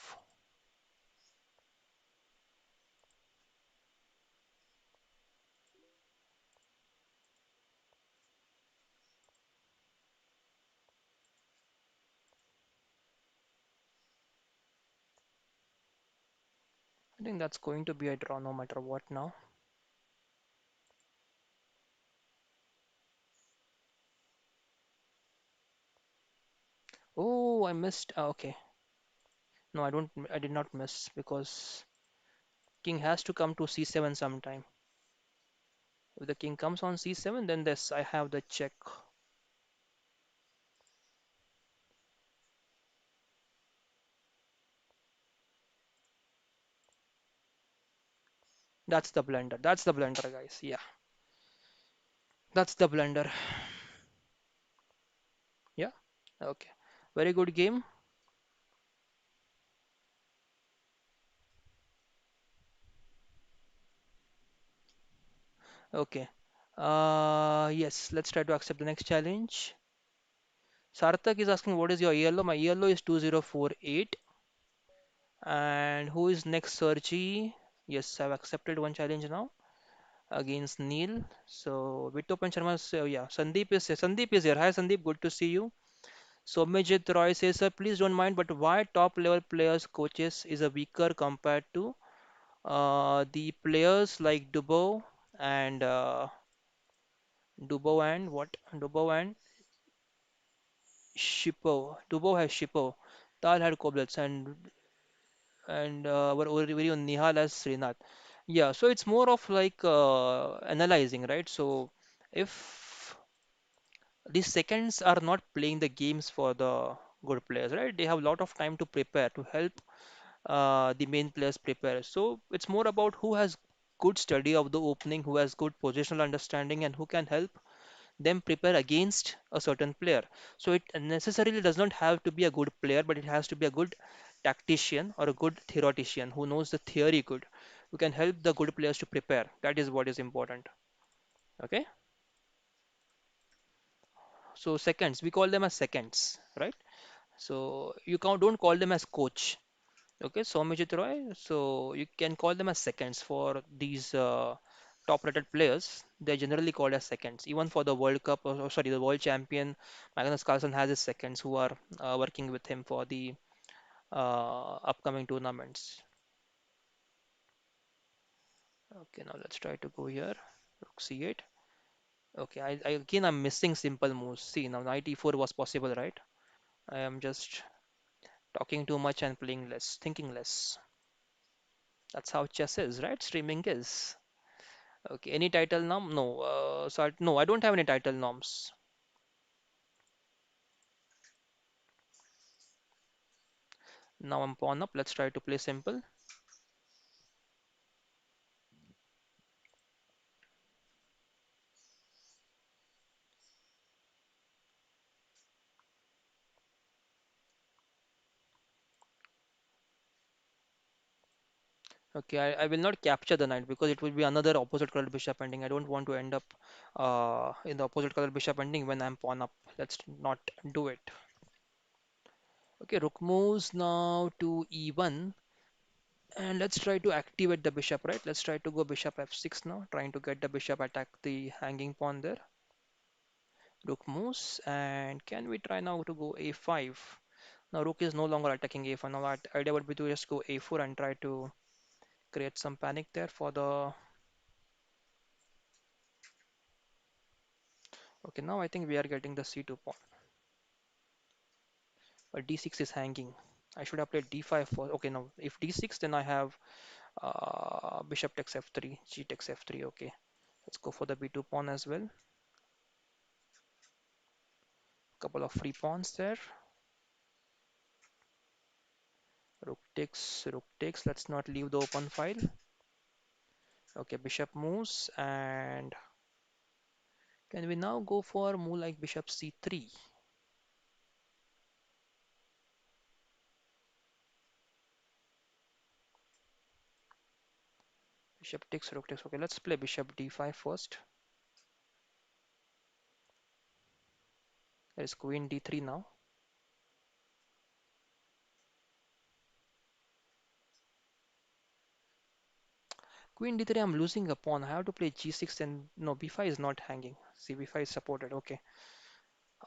Speaker 1: I think that's going to be a draw no matter what now. Oh, I missed. Okay. No, I don't. I did not miss because king has to come to c7 sometime. If the king comes on c7, then this I have the check. That's the blunder. That's the blunder, guys. Yeah, that's the blunder. Yeah. Okay. Very good game. Okay. Yes. Let's try to accept the next challenge. Sarthak is asking what is your ELO? My ELO is 2048. And who is next, Sergi? Yes, I've accepted one challenge now against Neil. So Vittopan Sharma, yeah, Sandeep is here. Hi Sandeep, good to see you. Somajit Roy says, sir, please don't mind, but why top level players coaches is a weaker compared to the players like Dubo and what? Dubo and Shippo. Dubo has Shippo. Tal had Koblets and very on Nihal as Srinath. Yeah, so it's more of like analyzing, right? So if these seconds are not playing the games for the good players, right? They have a lot of time to prepare, to help the main players prepare. So it's more about who has good study of the opening, who has good positional understanding, and who can help them prepare against a certain player. So it necessarily does not have to be a good player, but it has to be a good tactician or a good theoretician who knows the theory good, who can help the good players to prepare. That is what is important. Okay. So seconds, we call them as seconds, right? So you don't call them as coach. Okay, Soumyajit Roy. So you can call them as seconds for these top-rated players. They're generally called as seconds. Even for the World Cup, or sorry, the world champion, Magnus Carlsen has his seconds who are working with him for the upcoming tournaments. Okay, now let's try to go here. Rook C8. Okay, again I'm missing simple moves. See, now knight E4 was possible, right? I am just talking too much and playing less, thinking less. That's how chess is, right? Streaming is. Okay, any title norm? No. No, I don't have any title norms. Now I'm pawn up. Let's try to play simple. Okay, I will not capture the knight because it will be another opposite colored bishop ending. I don't want to end up in the opposite color bishop ending when I'm pawn up. Let's not do it. Okay, rook moves now to e1. And let's try to activate the bishop, right? Let's try to go bishop f6 now, trying to get the bishop attack the hanging pawn there. Rook moves, and can we try now to go a5? Now rook is no longer attacking a5. Now that idea would be to just go a4 and try to create some panic there for the... Okay, now I think we are getting the c2 pawn. But d6 is hanging. I should have played d5 first. Okay, now if d6, then I have bishop takes f3, g takes f3. Okay, let's go for the b2 pawn as well. Couple of free pawns there. Rook takes, rook takes. Let's not leave the open file. Okay, bishop moves, and can we now go for a move like bishop c3? Bishop takes, rook takes. Okay, let's play bishop d5 first. There is queen d3 now. Queen d3, I'm losing a pawn. I have to play g6 and no, b5 is not hanging. See, b5 is supported. Okay.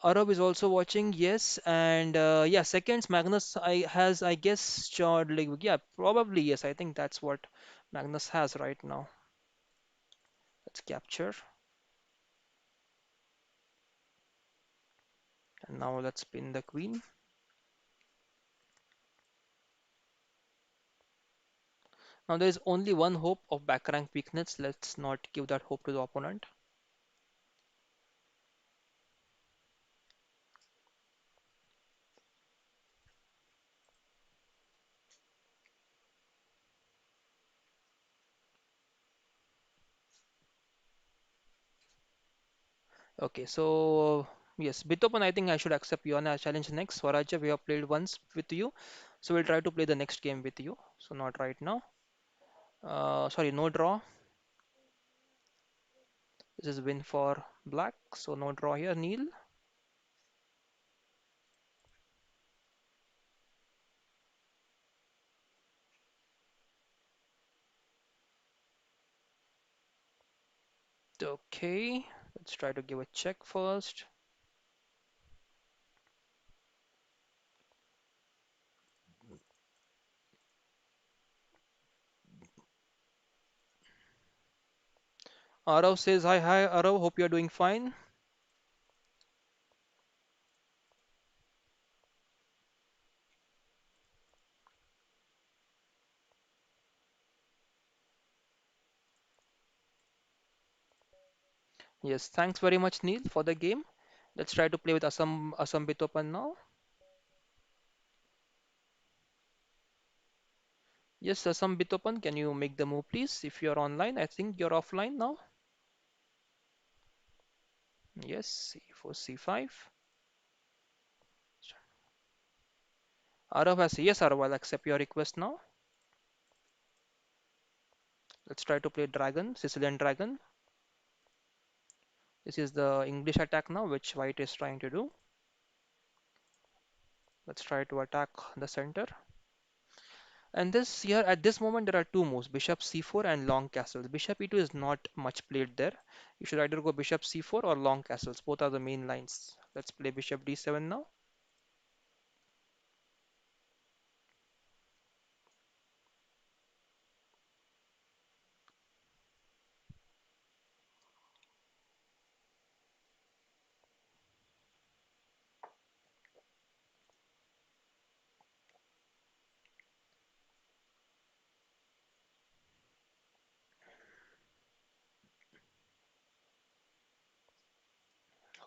Speaker 1: Arab is also watching, yes, and yeah, seconds Magnus I guess shot like yeah, probably yes. I think that's what Magnus has right now. Let's capture, and now let's pin the queen. Now there is only one hope of back rank weakness. Let's not give that hope to the opponent. Okay, so yes, Bitopan, I think I should accept your challenge next. Swaraja, we have played once with you, so we'll try to play the next game with you. So not right now. Sorry, no draw. This is win for black, so no draw here. Neil. Okay, let's try to give a check first. Arav says hi, hi Arav, hope you're doing fine. Yes, thanks very much Neil for the game. Let's try to play with Assam Bitopan now. Yes, some Bitopan, can you make the move, please? If you're online, I think you're offline now. Yes, C4, C5. Arav has, yes, Arav, I'll accept your request now. Let's try to play Dragon, Sicilian Dragon. This is the English attack now, which white is trying to do. Let's try to attack the center. And this here, at this moment, there are two moves, Bishop C4 and long castles. Bishop E2 is not much played there. You should either go Bishop C4 or long castles. Both are the main lines. Let's play Bishop D7 now.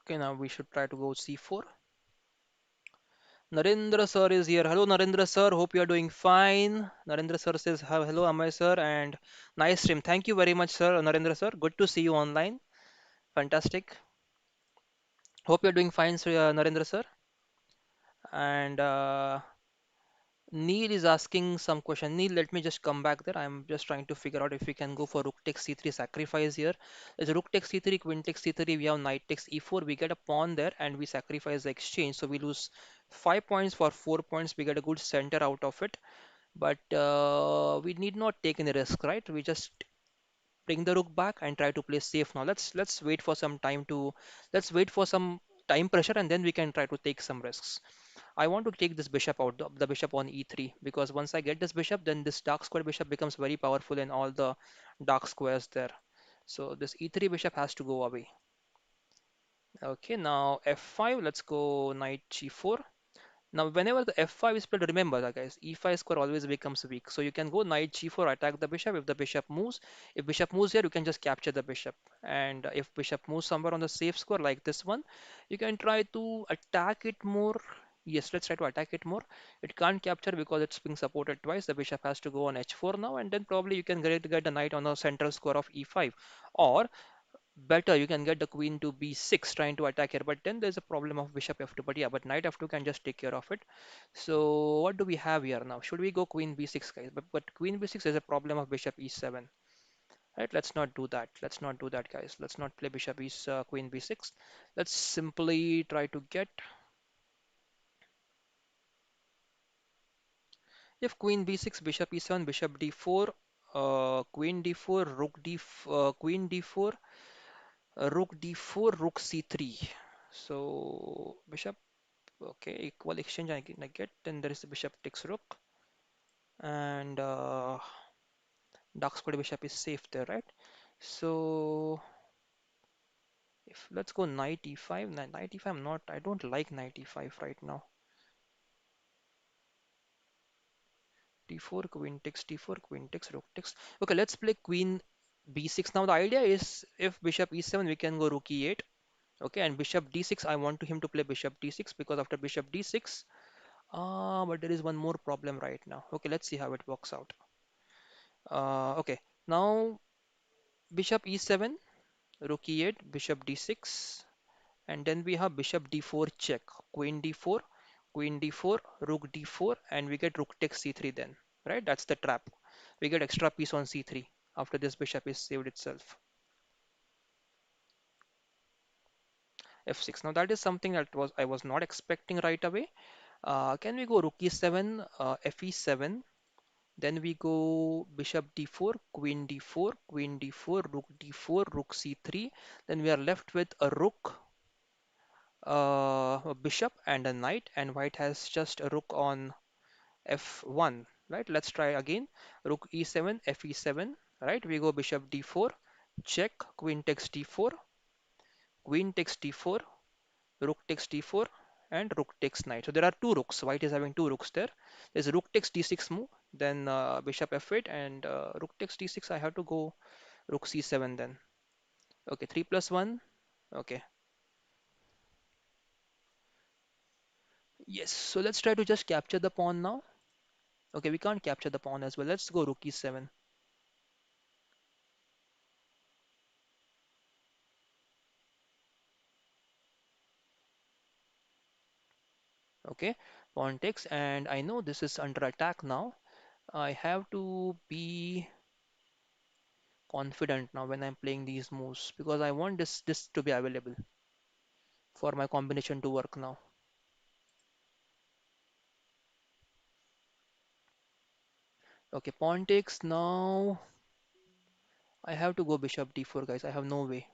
Speaker 1: Okay, now we should try to go C4. Narendra sir is here. Hello, Narendra sir. Hope you are doing fine. Narendra sir says, Hello, Amay sir, and nice stream. Thank you very much, sir. Narendra sir. Good to see you online. Fantastic. Hope you're doing fine, sir, Narendra sir. And Neil is asking some question. Neil, let me just come back there. I'm just trying to figure out if we can go for rook takes c3 sacrifice here. There's rook takes c3, queen takes c3. We have knight takes e4. We get a pawn there and we sacrifice the exchange. So we lose 5 points for 4 points. We get a good center out of it. But we need not take any risk, right? We just bring the rook back and try to play safe now. Let's wait for some time to let's wait for some time pressure and then we can try to take some risks. I want to take this bishop out, the bishop on e3, because once I get this bishop, then this dark square bishop becomes very powerful in all the dark squares there. So this e3 bishop has to go away. Okay, now f5, let's go knight g4. Now, whenever the f5 is played, remember that guys, e5 square always becomes weak. So you can go knight g4, attack the bishop. If the bishop moves, if bishop moves here, you can just capture the bishop. And if bishop moves somewhere on the safe square like this one, you can try to attack it more. Yes, let's try to attack it more. It can't capture because it's being supported twice. The bishop has to go on h4 now, and then probably you can get the knight on the central square of e5. Or better, you can get the queen to b6 trying to attack here, but then there's a problem of bishop f2. But yeah, but knight f2 can just take care of it. So what do we have here now? Should we go queen b6, guys? But queen b6 is a problem of bishop e7, right? Let's not do that. Let's not do that, guys. Let's not play bishop e queen b6. Let's simply try to get, if queen b6, bishop e7, bishop d4, queen d4, rook d, queen d4, rook d4, rook c3. So bishop. Okay, equal exchange I get. Then there is the bishop takes rook, and dark square bishop is safe there, right? So if let's go knight e5, knight e5. I don't like knight e5 right now. d4, queen takes d4, queen takes, rook takes. Okay, let's play queen b6. Now the idea is if bishop e7, we can go rook e8. Okay, and bishop d6, I want to him to play bishop d6 because after bishop d6, but there is one more problem right now. Okay, let's see how it works out. Okay, now bishop e7, rook e8, bishop d6, and then we have bishop d4 check, queen d4, queen d4, rook d4, and we get rook takes c3 then, right? That's the trap. We get extra piece on c3 after this bishop is saved itself. f6. Now that is something that was I was not expecting right away. Can we go rook e7, fe7, then we go bishop d4, queen d4, queen d4, rook d4, rook c3. Then we are left with a rook, a bishop, and a knight, and white has just a rook on f1. Right? Let's try again. Rook e7, fe7. Right? We go bishop d4, check, queen takes d4, queen takes d4, rook takes d4, and rook takes knight. So there are two rooks. White is having two rooks there. There's rook takes d6 move, then bishop f8, and rook takes d6. I have to go rook c7 then. Okay, 3 plus 1. Okay. Yes, so let's try to just capture the pawn now. Okay, we can't capture the pawn as well. Let's go rook e7. Okay, pawn takes, and I know this is under attack now. I have to be confident now when I'm playing these moves because I want this to be available for my combination to work now. Okay, pawn takes now. I have to go bishop d4, guys. I have no way.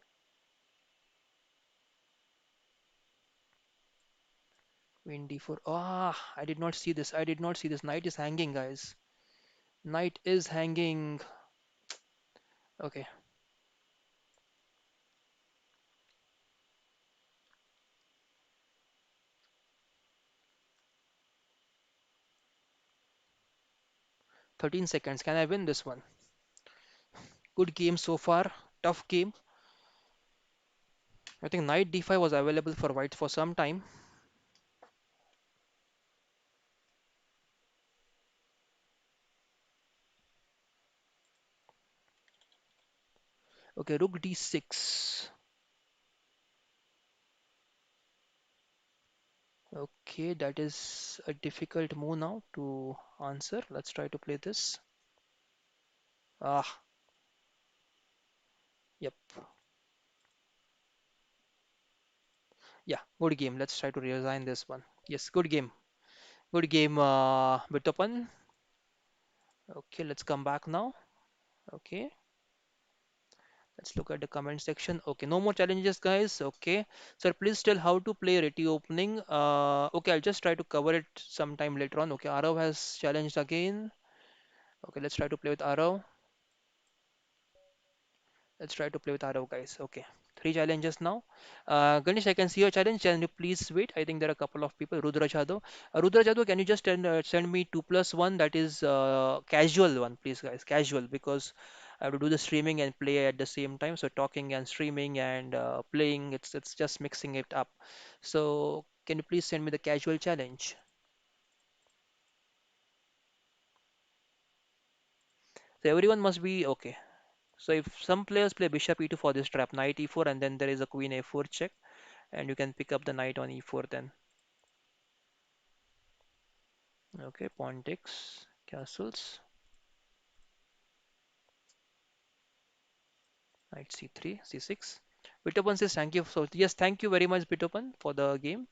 Speaker 1: Queen d4. Ah, I did not see this. I did not see this. Knight is hanging, guys. Knight is hanging. Okay, 13 seconds. Can I win this one? Good game so far. Tough game. I think knight d5 was available for white for some time. Okay, rook d6. Okay, that is a difficult move now to answer. Let's try to play this. Ah, yep. Yeah, good game. Let's try to resign this one. Yes, good game. Good game, Bittopan. Okay, let's come back now. Okay, let's look at the comment section. Okay, no more challenges, guys. Okay, sir, please tell how to play Reti opening. Okay, I'll just try to cover it sometime later on. Okay, Arav has challenged again. Okay, let's try to play with Arav. Let's try to play with Arav, guys. Okay, three challenges now. Ganesh, I can see your challenge. Can you please wait? I think there are a couple of people. Rudra Jadhav. Rudra Jadhav, can you just send me 2+1? That is casual one, please, guys. Casual, because I have to do the streaming and play at the same time. So talking and streaming and playing, it's just mixing it up. So can you please send me the casual challenge? So everyone must be okay. So if some players play bishop e2 for this trap, knight e4, and then there is a queen a4 check, and you can pick up the knight on e4 then. Okay, pawn takes, castles, knight c3, c6. Bitopan says thank you. So yes, thank you very much, Bitopan, for the game.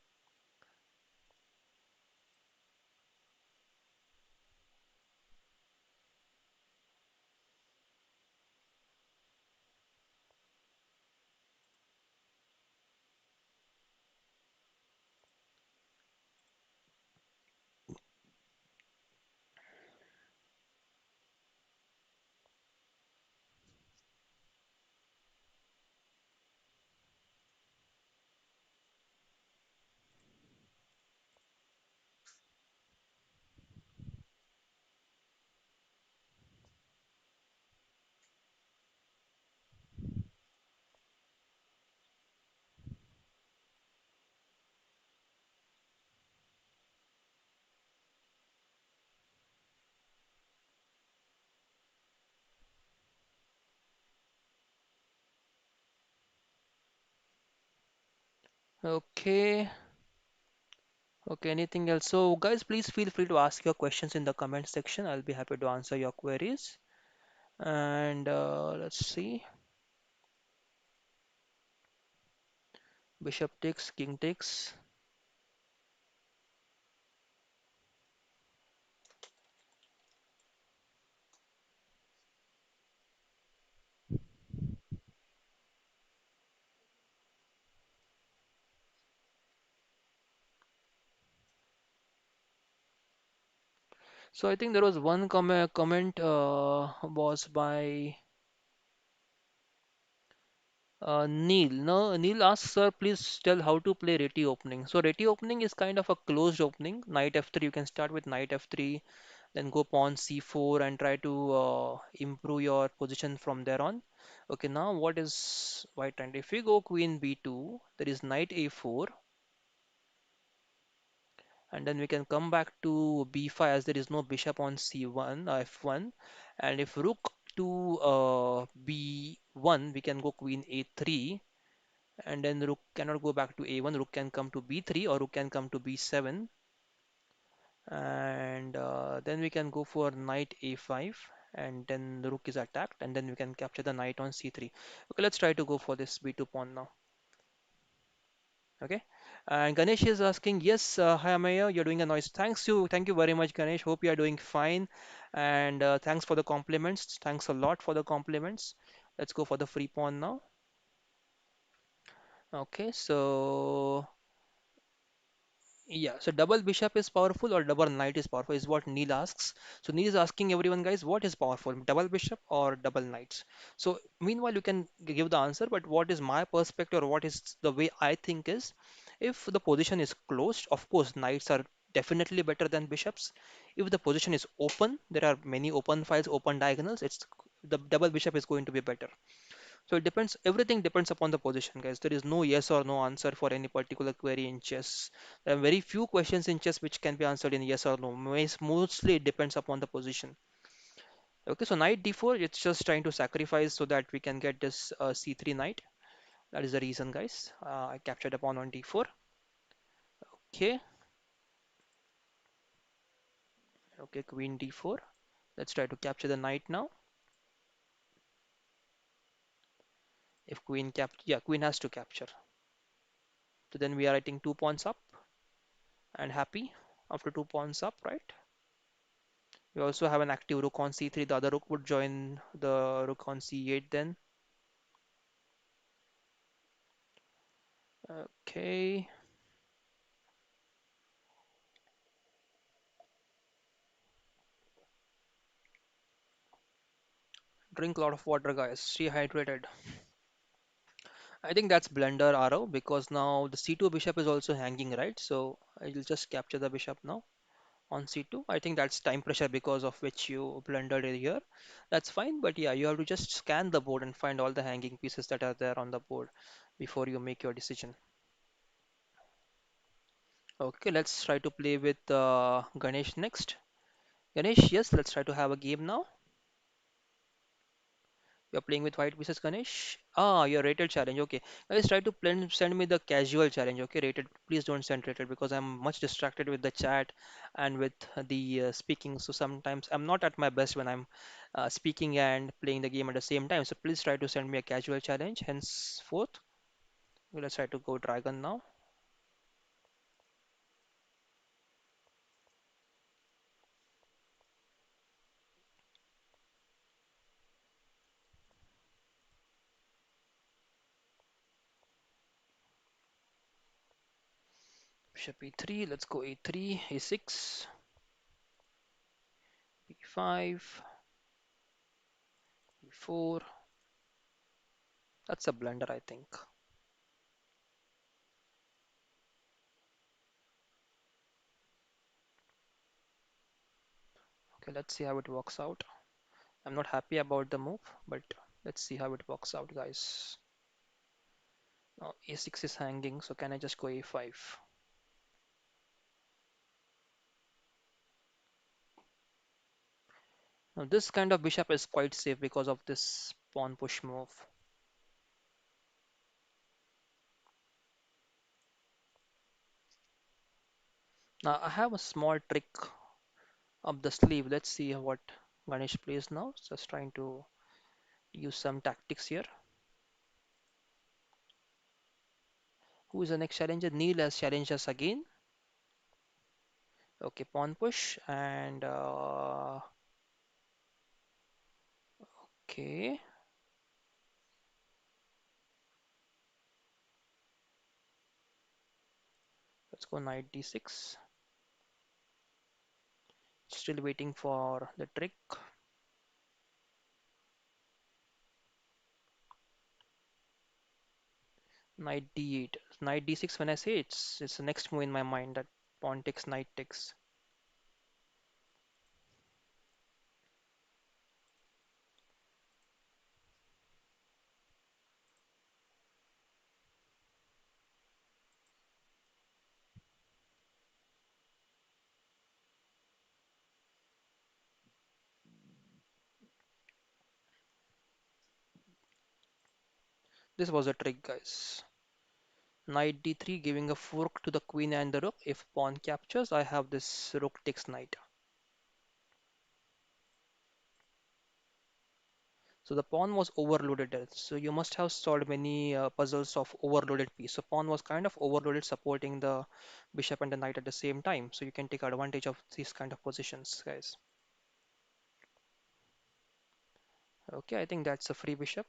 Speaker 1: Okay, okay, anything else? So guys, please feel free to ask your questions in the comment section. I'll be happy to answer your queries. And let's see. Bishop takes, king takes. So I think there was one comment was by Neil. No, Neil asks, sir, please tell how to play Reti opening. So Reti opening is kind of a closed opening. Knight f3, you can start with knight f3, then go pawn c4 and try to improve your position from there on. Okay, now what is white trend? If we go queen b2, there is knight a4, And then we can come back to b5 as there is no bishop on c1, f1. And if rook to b1, we can go queen a3, and then rook cannot go back to a1. Rook can come to b3 or rook can come to b7, and then we can go for knight a5, and then the rook is attacked, and then we can capture the knight on c3. Okay, let's try to go for this b2 pawn now. Okay, and Ganesh is asking, yes, hi Amaya, you're doing a nice. Thank you very much, Ganesh. Hope you are doing fine, and thanks for the compliments. Thanks a lot for the compliments. Let's go for the free pawn now. Okay, so yeah, so double bishop is powerful or double knight is powerful is what Neil asks. So Neil is asking everyone, guys, what is powerful, double bishop or double knights? So meanwhile, you can give the answer, but what is my perspective or what is the way I think is, if the position is closed, of course, knights are definitely better than bishops. If the position is open, there are many open files, open diagonals, it's the double bishop is going to be better. So it depends, everything depends upon the position, guys. There is no yes or no answer for any particular query in chess. There are very few questions in chess which can be answered in yes or no. Mostly it depends upon the position. Okay, so knight d4, it's just trying to sacrifice so that we can get this c3 knight. That is the reason, guys. I captured a pawn on d4. Okay, okay, queen d4. Let's try to capture the knight now. If queen yeah, queen has to capture. So then we are writing 2 pawns up and happy after 2 pawns up, right? We also have an active rook on c3. The other rook would join the rook on c8 then. Okay. Drink a lot of water, guys. Stay hydrated. I think that's blunder arrow because now the c2 bishop is also hanging, right? So I will just capture the bishop now on c2. I think that's time pressure because of which you blundered it here. That's fine, but yeah, you have to just scan the board and find all the hanging pieces that are there on the board before you make your decision. Okay, let's try to play with Ganesh next. Ganesh, yes, let's try to have a game now. You're playing with white pieces, Ganesh. Ah, your rated challenge. Okay, guys, try to send me the casual challenge. Okay, rated. Please don't send rated because I'm much distracted with the chat and with the speaking. So sometimes I'm not at my best when I'm speaking and playing the game at the same time. So please try to send me a casual challenge. Henceforth, let's try to go dragon now. Bishop e3. Let's go a3, a6, b5, b4. That's a blunder, I think. Okay, let's see how it works out. I'm not happy about the move, but let's see how it works out, guys. Now a6 is hanging, so can I just go a5? Now this kind of bishop is quite safe because of this pawn push move. Now I have a small trick up the sleeve. Let's see what Ganesh plays now. Just trying to use some tactics here. Who is the next challenger? Neil has challenged us again. Okay, pawn push and okay. Let's go knight d6. Still waiting for the trick. Knight d8. Knight d6, when I say it's the next move in my mind that pawn takes, knight takes. This was a trick, guys. Knight d3, giving a fork to the queen and the rook. If pawn captures, I have this rook takes knight. So the pawn was overloaded there. So you must have solved many puzzles of overloaded piece. So pawn was kind of overloaded, supporting the bishop and the knight at the same time. So you can take advantage of these kind of positions, guys. Okay, I think that's a free bishop.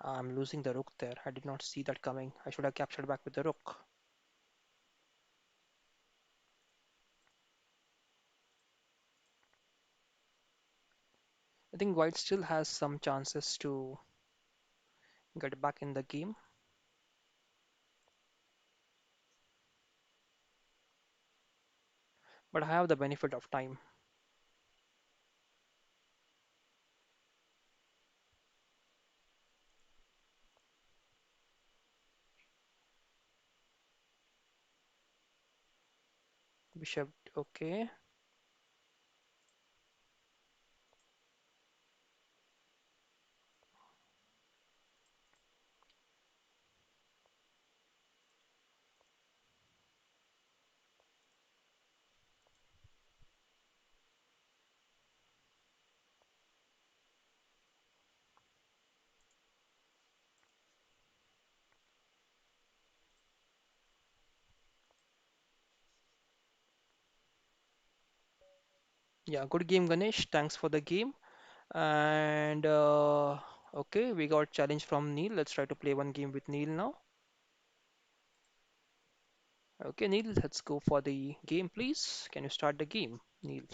Speaker 1: I'm losing the rook there. I did not see that coming. I should have captured back with the rook. I think white still has some chances to get back in the game, but I have the benefit of time. Bishop, okay. Yeah, good game, Ganesh. Thanks for the game. And okay, we got challenge from Neil. Let's try to play one game with Neil now. Okay, Neil, let's go for the game, please. Can you start the game, Neil?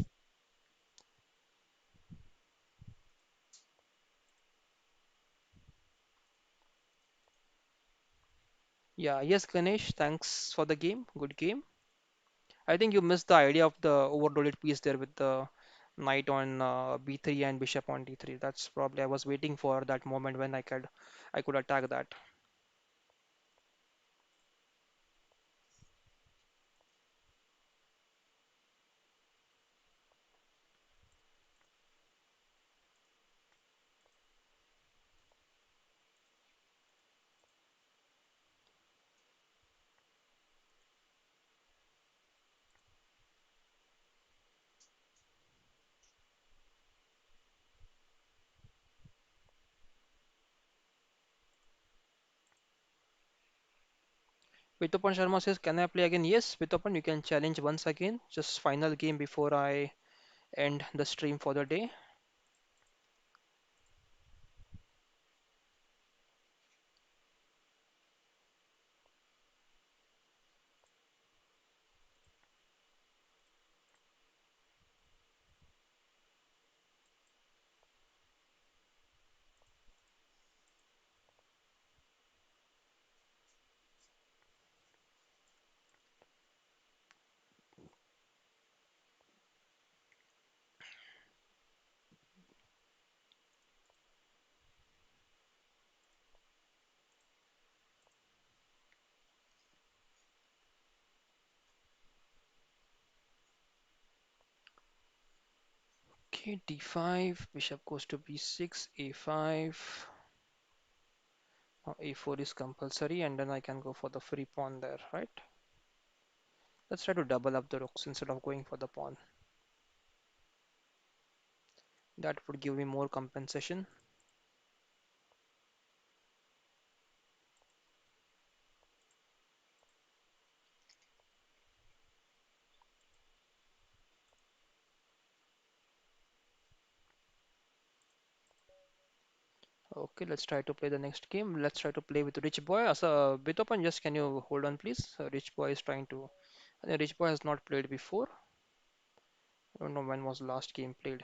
Speaker 1: Yeah, yes, Ganesh. Thanks for the game. Good game. I think you missed the idea of the overloaded piece there with the knight on b3 and bishop on d3. That's probably I was waiting for that moment when I could attack that. Vitopan Sharma says, "Can I play again?" Yes, Vitopan, you can challenge once again. Just final game before I end the stream for the day. Okay, d5, bishop goes to b6, a5. Now a4 is compulsory, and then I can go for the free pawn there, right? Let's try to double up the rooks instead of going for the pawn. That would give me more compensation. Okay, let's try to play the next game. Let's try to play with Rich Boy. Bitopan, just can you hold on, please? Rich Boy is trying to. I think Rich Boy has not played before. I don't know when was the last game played.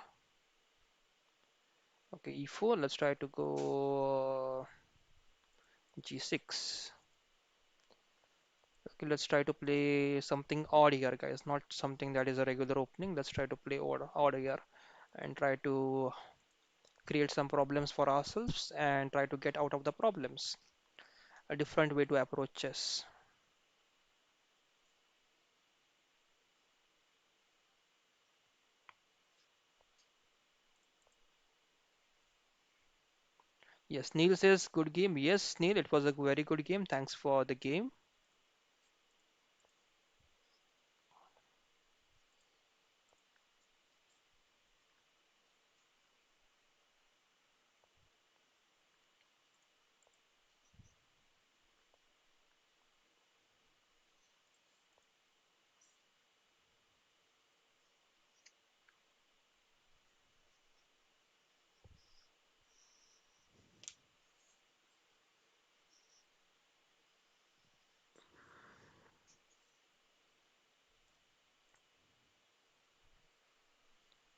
Speaker 1: Okay, e4. Let's try to go g6. Okay, let's try to play something odd here, guys. Not something that is a regular opening. Let's try to play odd here and try to create some problems for ourselves and try to get out of the problems. A different way to approach chess. Yes, Neil says good game. Yes, Neil, it was a very good game. Thanks for the game.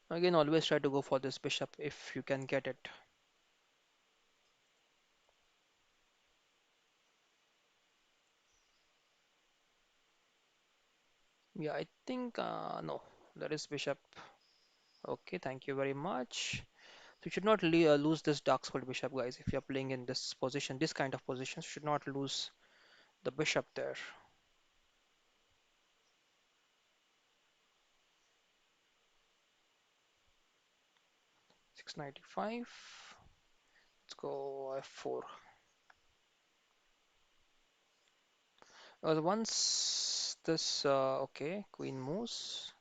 Speaker 1: Again, always try to go for this bishop if you can get it. Yeah, I think no, that is bishop. Okay, thank you very much. So you should not lose this dark square bishop, guys. If you're playing in this position, this kind of position, you should not lose the bishop there. 695. Let's go f4. Once this, okay, queen moves.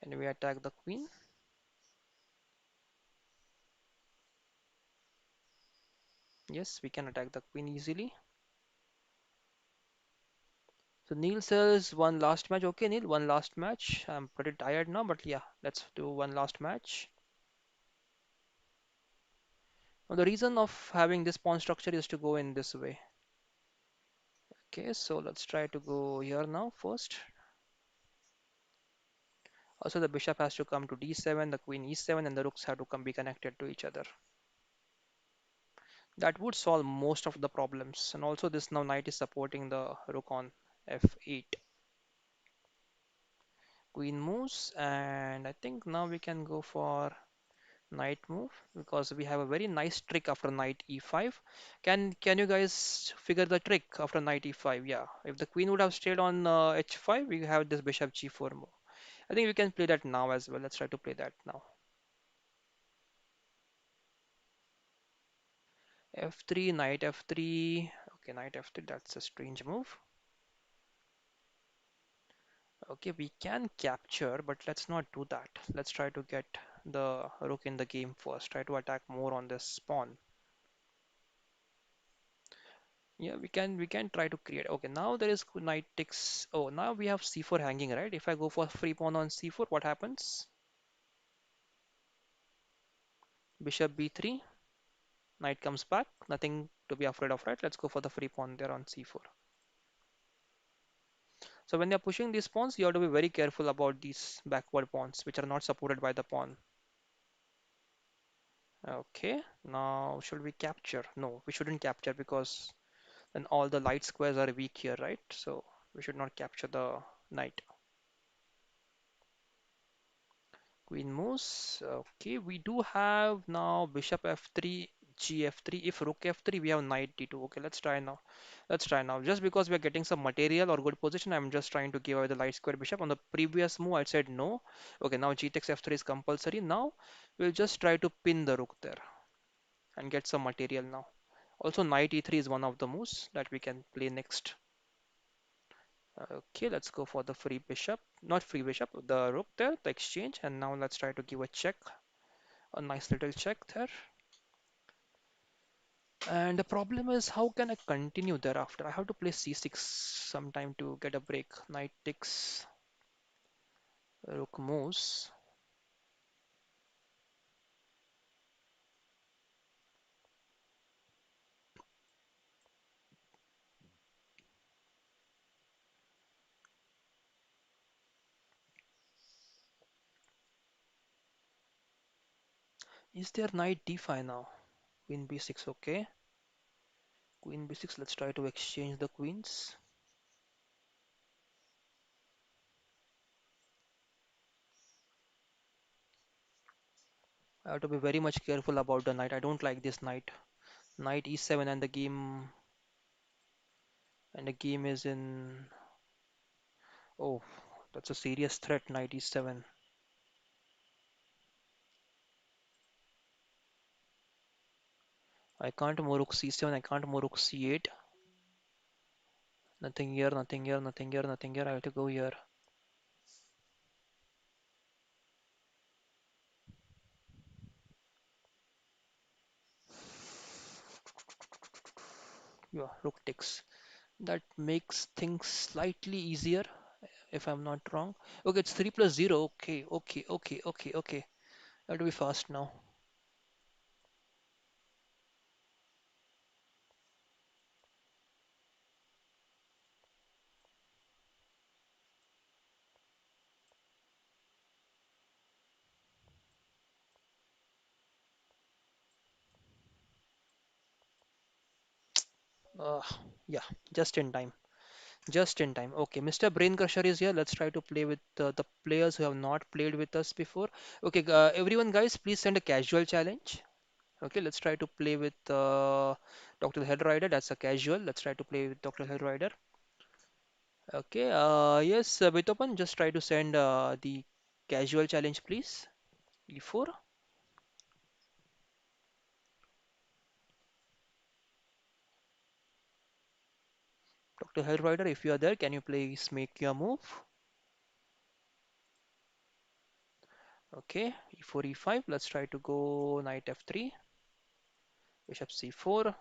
Speaker 1: Can we attack the queen? Yes, we can attack the queen easily. So Neil says one last match. Okay, Neil, one last match. I'm pretty tired now, but yeah, let's do one last match. Now, the reason of having this pawn structure is to go in this way. Okay, so let's try to go here now first. Also, the bishop has to come to d7, the queen e7, and the rooks have to come be connected to each other. That would solve most of the problems. And also, this now knight is supporting the rook on f8. Queen moves, and I think now we can go for knight move because we have a very nice trick after knight e5. Can you guys figure the trick after knight e5? Yeah, if the queen would have stayed on h5, we have this bishop g4 move. I think we can play that now as well. Let's try to play that now. f3, knight f3. Okay, knight f3. That's a strange move. Okay, we can capture, but let's not do that. Let's try to get the rook in the game first. Try to attack more on this pawn. Yeah, we can try to create. Okay, now there is knight takes. Oh, now we have c4 hanging, right? If I go for free pawn on c4, what happens? Bishop b3, knight comes back. Nothing to be afraid of, right? Let's go for the free pawn there on c4. So when you're pushing these pawns, you have to be very careful about these backward pawns, which are not supported by the pawn. Okay, now should we capture? No, we shouldn't capture because then all the light squares are weak here, right? So we should not capture the knight. Queen moves. Okay, we do have now bishop f3, g f3. If rook f3, we have knight d2. Okay, let's try now. Let's try now. Just because we are getting some material or good position, I'm just trying to give away the light square bishop. On the previous move, I said no. Okay, now g takes f3 is compulsory. Now we'll just try to pin the rook there and get some material now. Also, knight e3 is one of the moves that we can play next. Okay, let's go for the free bishop. Not free bishop, the rook there, the exchange. And now let's try to give a check. A nice little check there. And the problem is, how can I continue thereafter? I have to play c6 sometime to get a break. Knight takes, rook moves. Is there knight d5 now? Queen b6, okay. Queen b6, let's try to exchange the queens. I have to be very much careful about the knight. I don't like this knight. Knight e7 and the game is in. Oh, that's a serious threat. Knight e7. I can't move rook c7, I can't move rook c8. Nothing here, nothing here, nothing here, nothing here. I have to go here. Yeah, rook takes. That makes things slightly easier, if I'm not wrong. Okay, it's 3 plus 0. Okay, okay, okay, okay, okay. I have to be fast now. Uh, yeah, just in time. Just in time. Okay, Mr. Brain Crusher is here. Let's try to play with the players who have not played with us before. Okay, everyone, guys, please send a casual challenge. Okay, let's try to play with Dr. Head Rider. That's a casual. Let's try to play with Dr. Head Rider. Okay, yes, Bitopan, just try to send the casual challenge, please. E4. Dr. Head Rider, if you are there, can you please make your move? Okay, E4, E5. Let's try to go knight F3, bishop C4,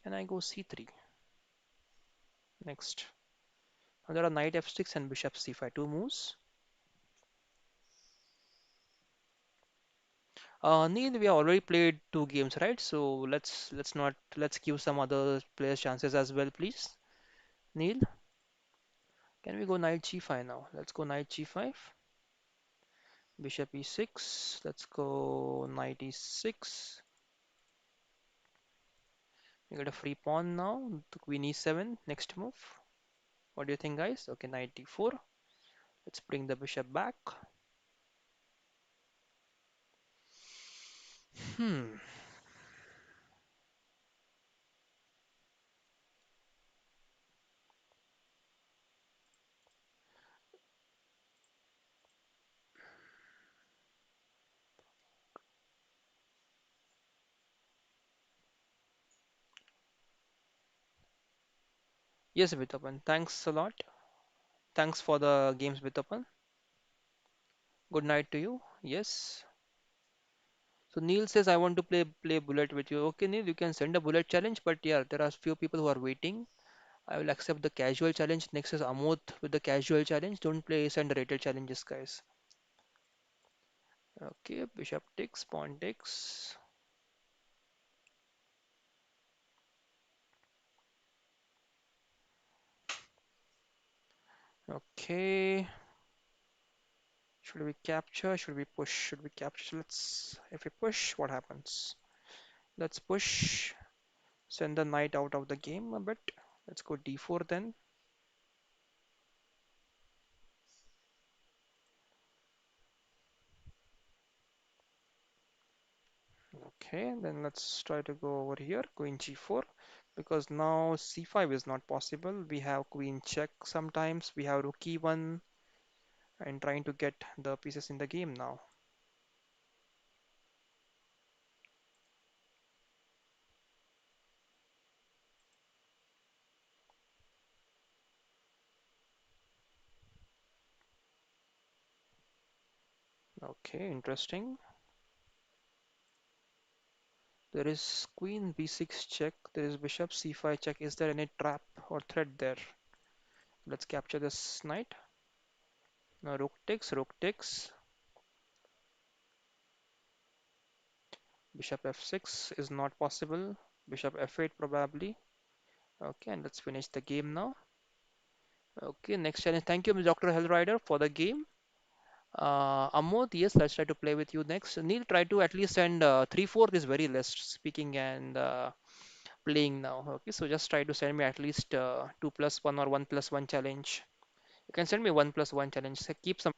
Speaker 1: and I go C3. Next. Now there are knight F6 and bishop C5, two moves. Neil, we have already played two games, right? So let's give some other players chances as well, please. Neil, can we go knight G5 now? Let's go knight G5, bishop E6. Let's go knight E6. We got a free pawn now. The queen E7. Next move. What do you think, guys? Okay, knight D4. Let's bring the bishop back. Hmm. Yes, Bitopan. Thanks a lot. Thanks for the games, Bitopan. Good night to you. Yes. So Neil says, I want to play bullet with you. Okay, Neil, you can send a bullet challenge, but yeah, there are few people who are waiting. I will accept the casual challenge. Next is Amod with the casual challenge. Don't play send rated challenges, guys. Okay, bishop takes, pawn takes. Okay, should we capture? Should we push? Should we capture? Let's. If we push, what happens? Let's push. Send the knight out of the game a bit. Let's go d4 then. Okay, then let's try to go over here, queen g4, because now c5 is not possible. We have queen check sometimes, we have rook e1, and trying to get the pieces in the game now. Okay, interesting. There is queen b6 check, there is bishop c5 check. Is there any trap or threat there? Let's capture this knight. Now rook takes, bishop f6 is not possible, bishop f8 probably. Okay, and let's finish the game now. Okay, next challenge. Thank you, Dr. Hellrider, for the game. Amod, yes, let's try to play with you next. Neil, try to at least send 3/4 is very less speaking and playing now. Okay, so just try to send me at least 2 plus 1 or 1 plus 1 challenge. You can send me 1 plus 1 challenge. So keep some.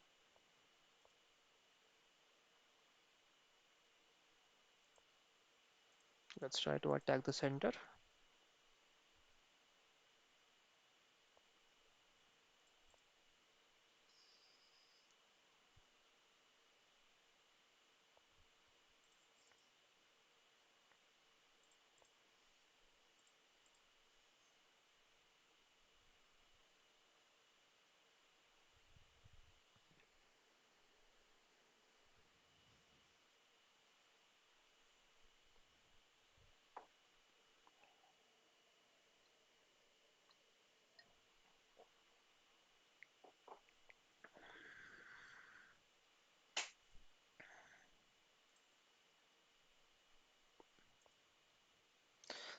Speaker 1: Let's try to attack the center.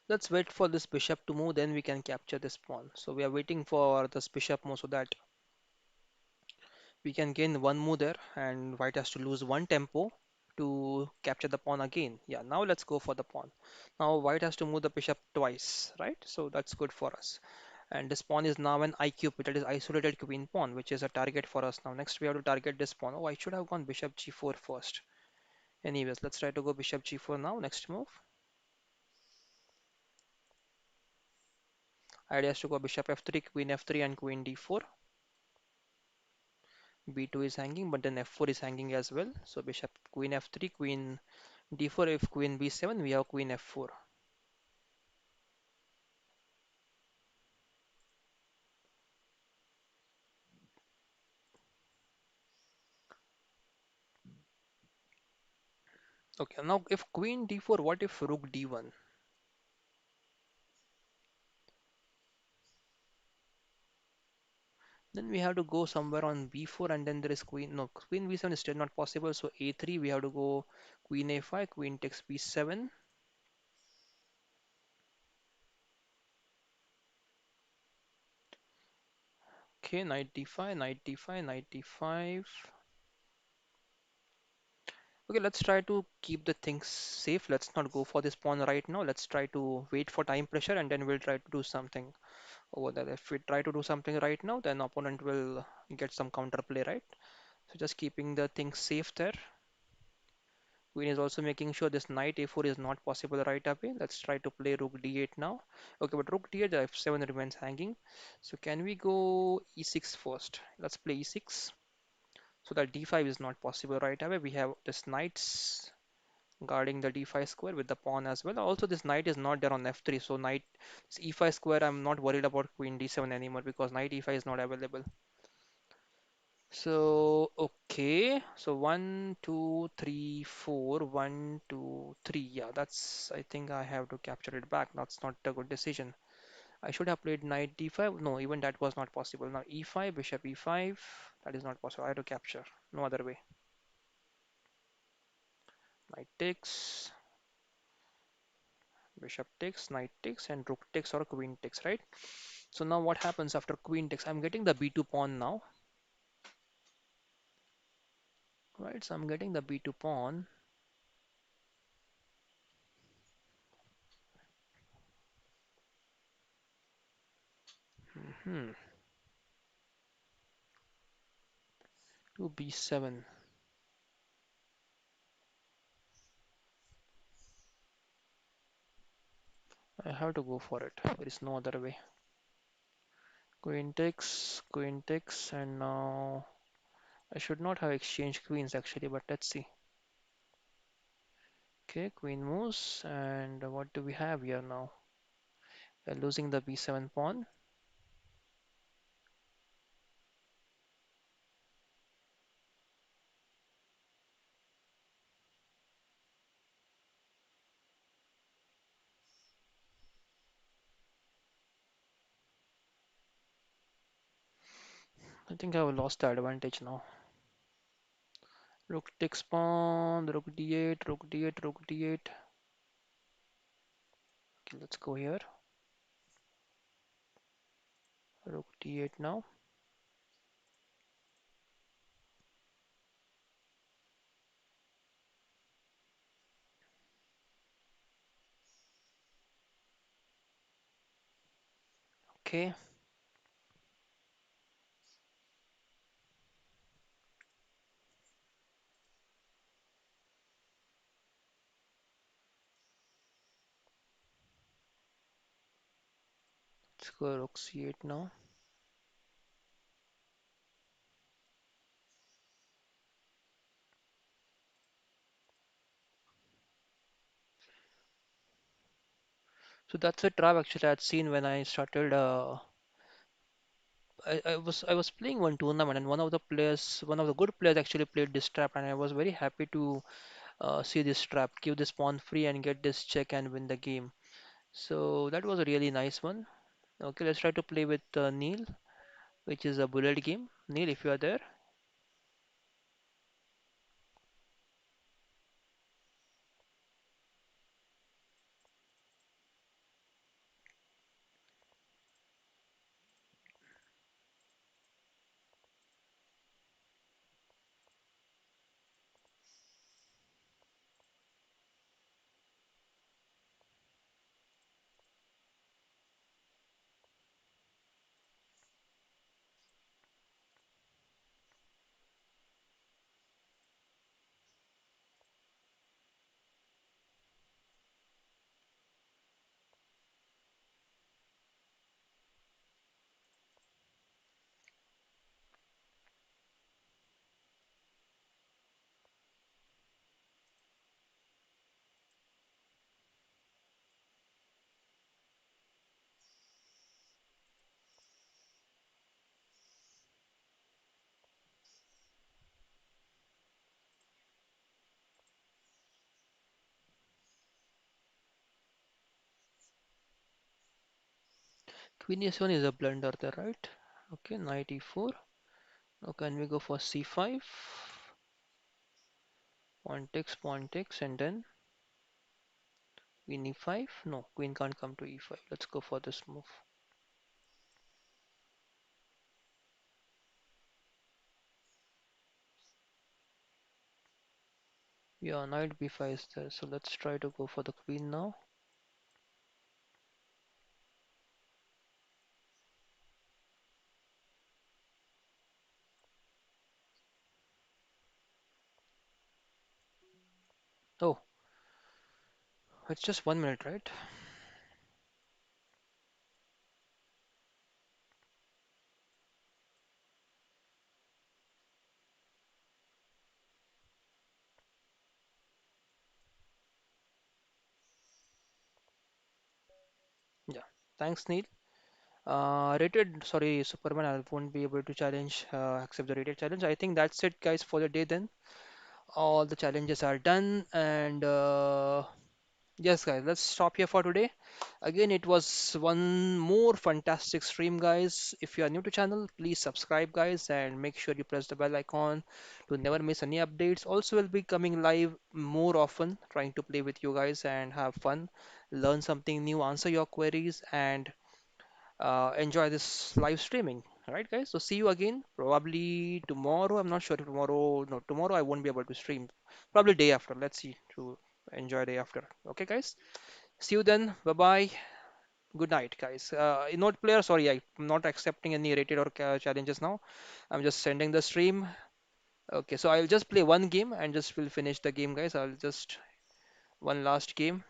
Speaker 1: Let's wait for this bishop to move, then we can capture this pawn. So we are waiting for this bishop move so that we can gain one move there, and white has to lose one tempo to capture the pawn again. Yeah, now let's go for the pawn. Now white has to move the bishop twice, right? So that's good for us. And this pawn is now an IQ, that is isolated queen pawn, which is a target for us now. Next we have to target this pawn. Oh, I should have gone bishop g4 first. Anyways, let's try to go bishop g4 now. Next move. Idea is to go bishop f3, queen f3, and queen d4. b2 is hanging, but then f4 is hanging as well. So bishop queen f3, queen d4. If queen b7, we have queen f4. Okay, now if queen d4, what if rook d1? Then we have to go somewhere on b4, and then there is queen. No, queen b7 is still not possible. So a3, we have to go queen a5, queen takes b7. Okay, knight d5, knight d5, knight d5. Okay, let's try to keep the things safe. Let's not go for this pawn right now. Let's try to wait for time pressure, and then we'll try to do something over there. If we try to do something right now, then opponent will get some counterplay, right? So just keeping the things safe there. Queen is also making sure this knight a4 is not possible right away. Let's try to play rook d8 now. Okay, but rook d8, the f7 remains hanging. So can we go e6 first? Let's play e6. So that d5 is not possible right away. We have this knights guarding the d5 square with the pawn as well. Also, this knight is not there on f3. So knight this e5 square, I'm not worried about queen d7 anymore because knight e5 is not available. So, okay. So one, two, three, four. One, two, three. Yeah, that's, I think I have to capture it back. That's not a good decision. I should have played knight d5. No, even that was not possible. Now e5, bishop e5. That is not possible. I have to capture. No other way. Knight takes, bishop takes, knight takes, and rook takes or queen takes, right? So now what happens after queen takes? I'm getting the b2 pawn now, right? So I'm getting the b2 pawn. Hmm. To b7. I have to go for it. There is no other way. Queen takes, and now I should not have exchanged queens actually, but let's see. Okay, queen moves, and what do we have here now? We're losing the b7 pawn. I think I've lost the advantage now. Rook takes pawn, rook d8, rook d8, rook d8. Okay, let's go here. Rook d8 now. Okay, let's go rook c8 now. So that's a trap actually I had seen when I started. I was playing one tournament, and one of the players, one of the good players actually played this trap, and I was very happy to see this trap, give this pawn free and get this check and win the game. So that was a really nice one. Okay, let's try to play with Neil, which is a bullet game. Neil, if you are there. Queen e7 is a blunder there, right? Okay, knight e4. Okay, and we go for c5. Pawn takes, and then queen e5. No, queen can't come to e5. Let's go for this move. Yeah, knight b5 is there. So let's try to go for the queen now. Oh, it's just 1 minute, right? Yeah. Thanks, Neil. Rated, sorry, Superman, I won't be able to challenge, accept the rated challenge. I think that's it, guys, for the day then. All the challenges are done, and yes, guys, let's stop here for today. Again, it was one more fantastic stream, guys. If you are new to channel, please subscribe, guys, and make sure you press the bell icon to never miss any updates. Also, we'll be coming live more often, trying to play with you guys and have fun, learn something new, answer your queries, and enjoy this live streaming. All right, guys. So see you again probably tomorrow. I'm not sure if tomorrow. No, tomorrow I won't be able to stream. Probably day after. Let's see to enjoy day after. Okay, guys. See you then. Bye bye. Good night, guys. Note player. Sorry, I'm not accepting any rated or challenges now. I'm just sending the stream. Okay, so I'll just play one game and just will finish the game, guys. I'll just one last game.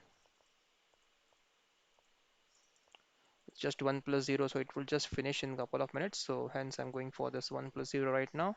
Speaker 1: It's just 1 plus 0, so it will just finish in a couple of minutes. So hence I'm going for this 1 plus 0 right now.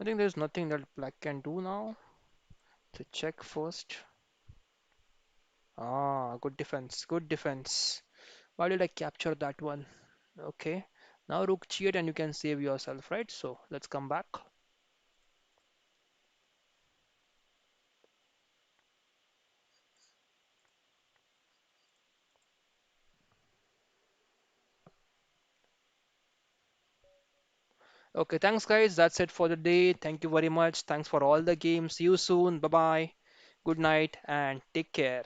Speaker 1: I think there's nothing that black can do now. To check first. Ah, good defense, good defense. Why did I capture that one? Okay. Now rook cheat and you can save yourself, right? So let's come back. Okay, thanks guys. That's it for the day. Thank you very much. Thanks for all the games. See you soon. Bye bye. Good night and take care.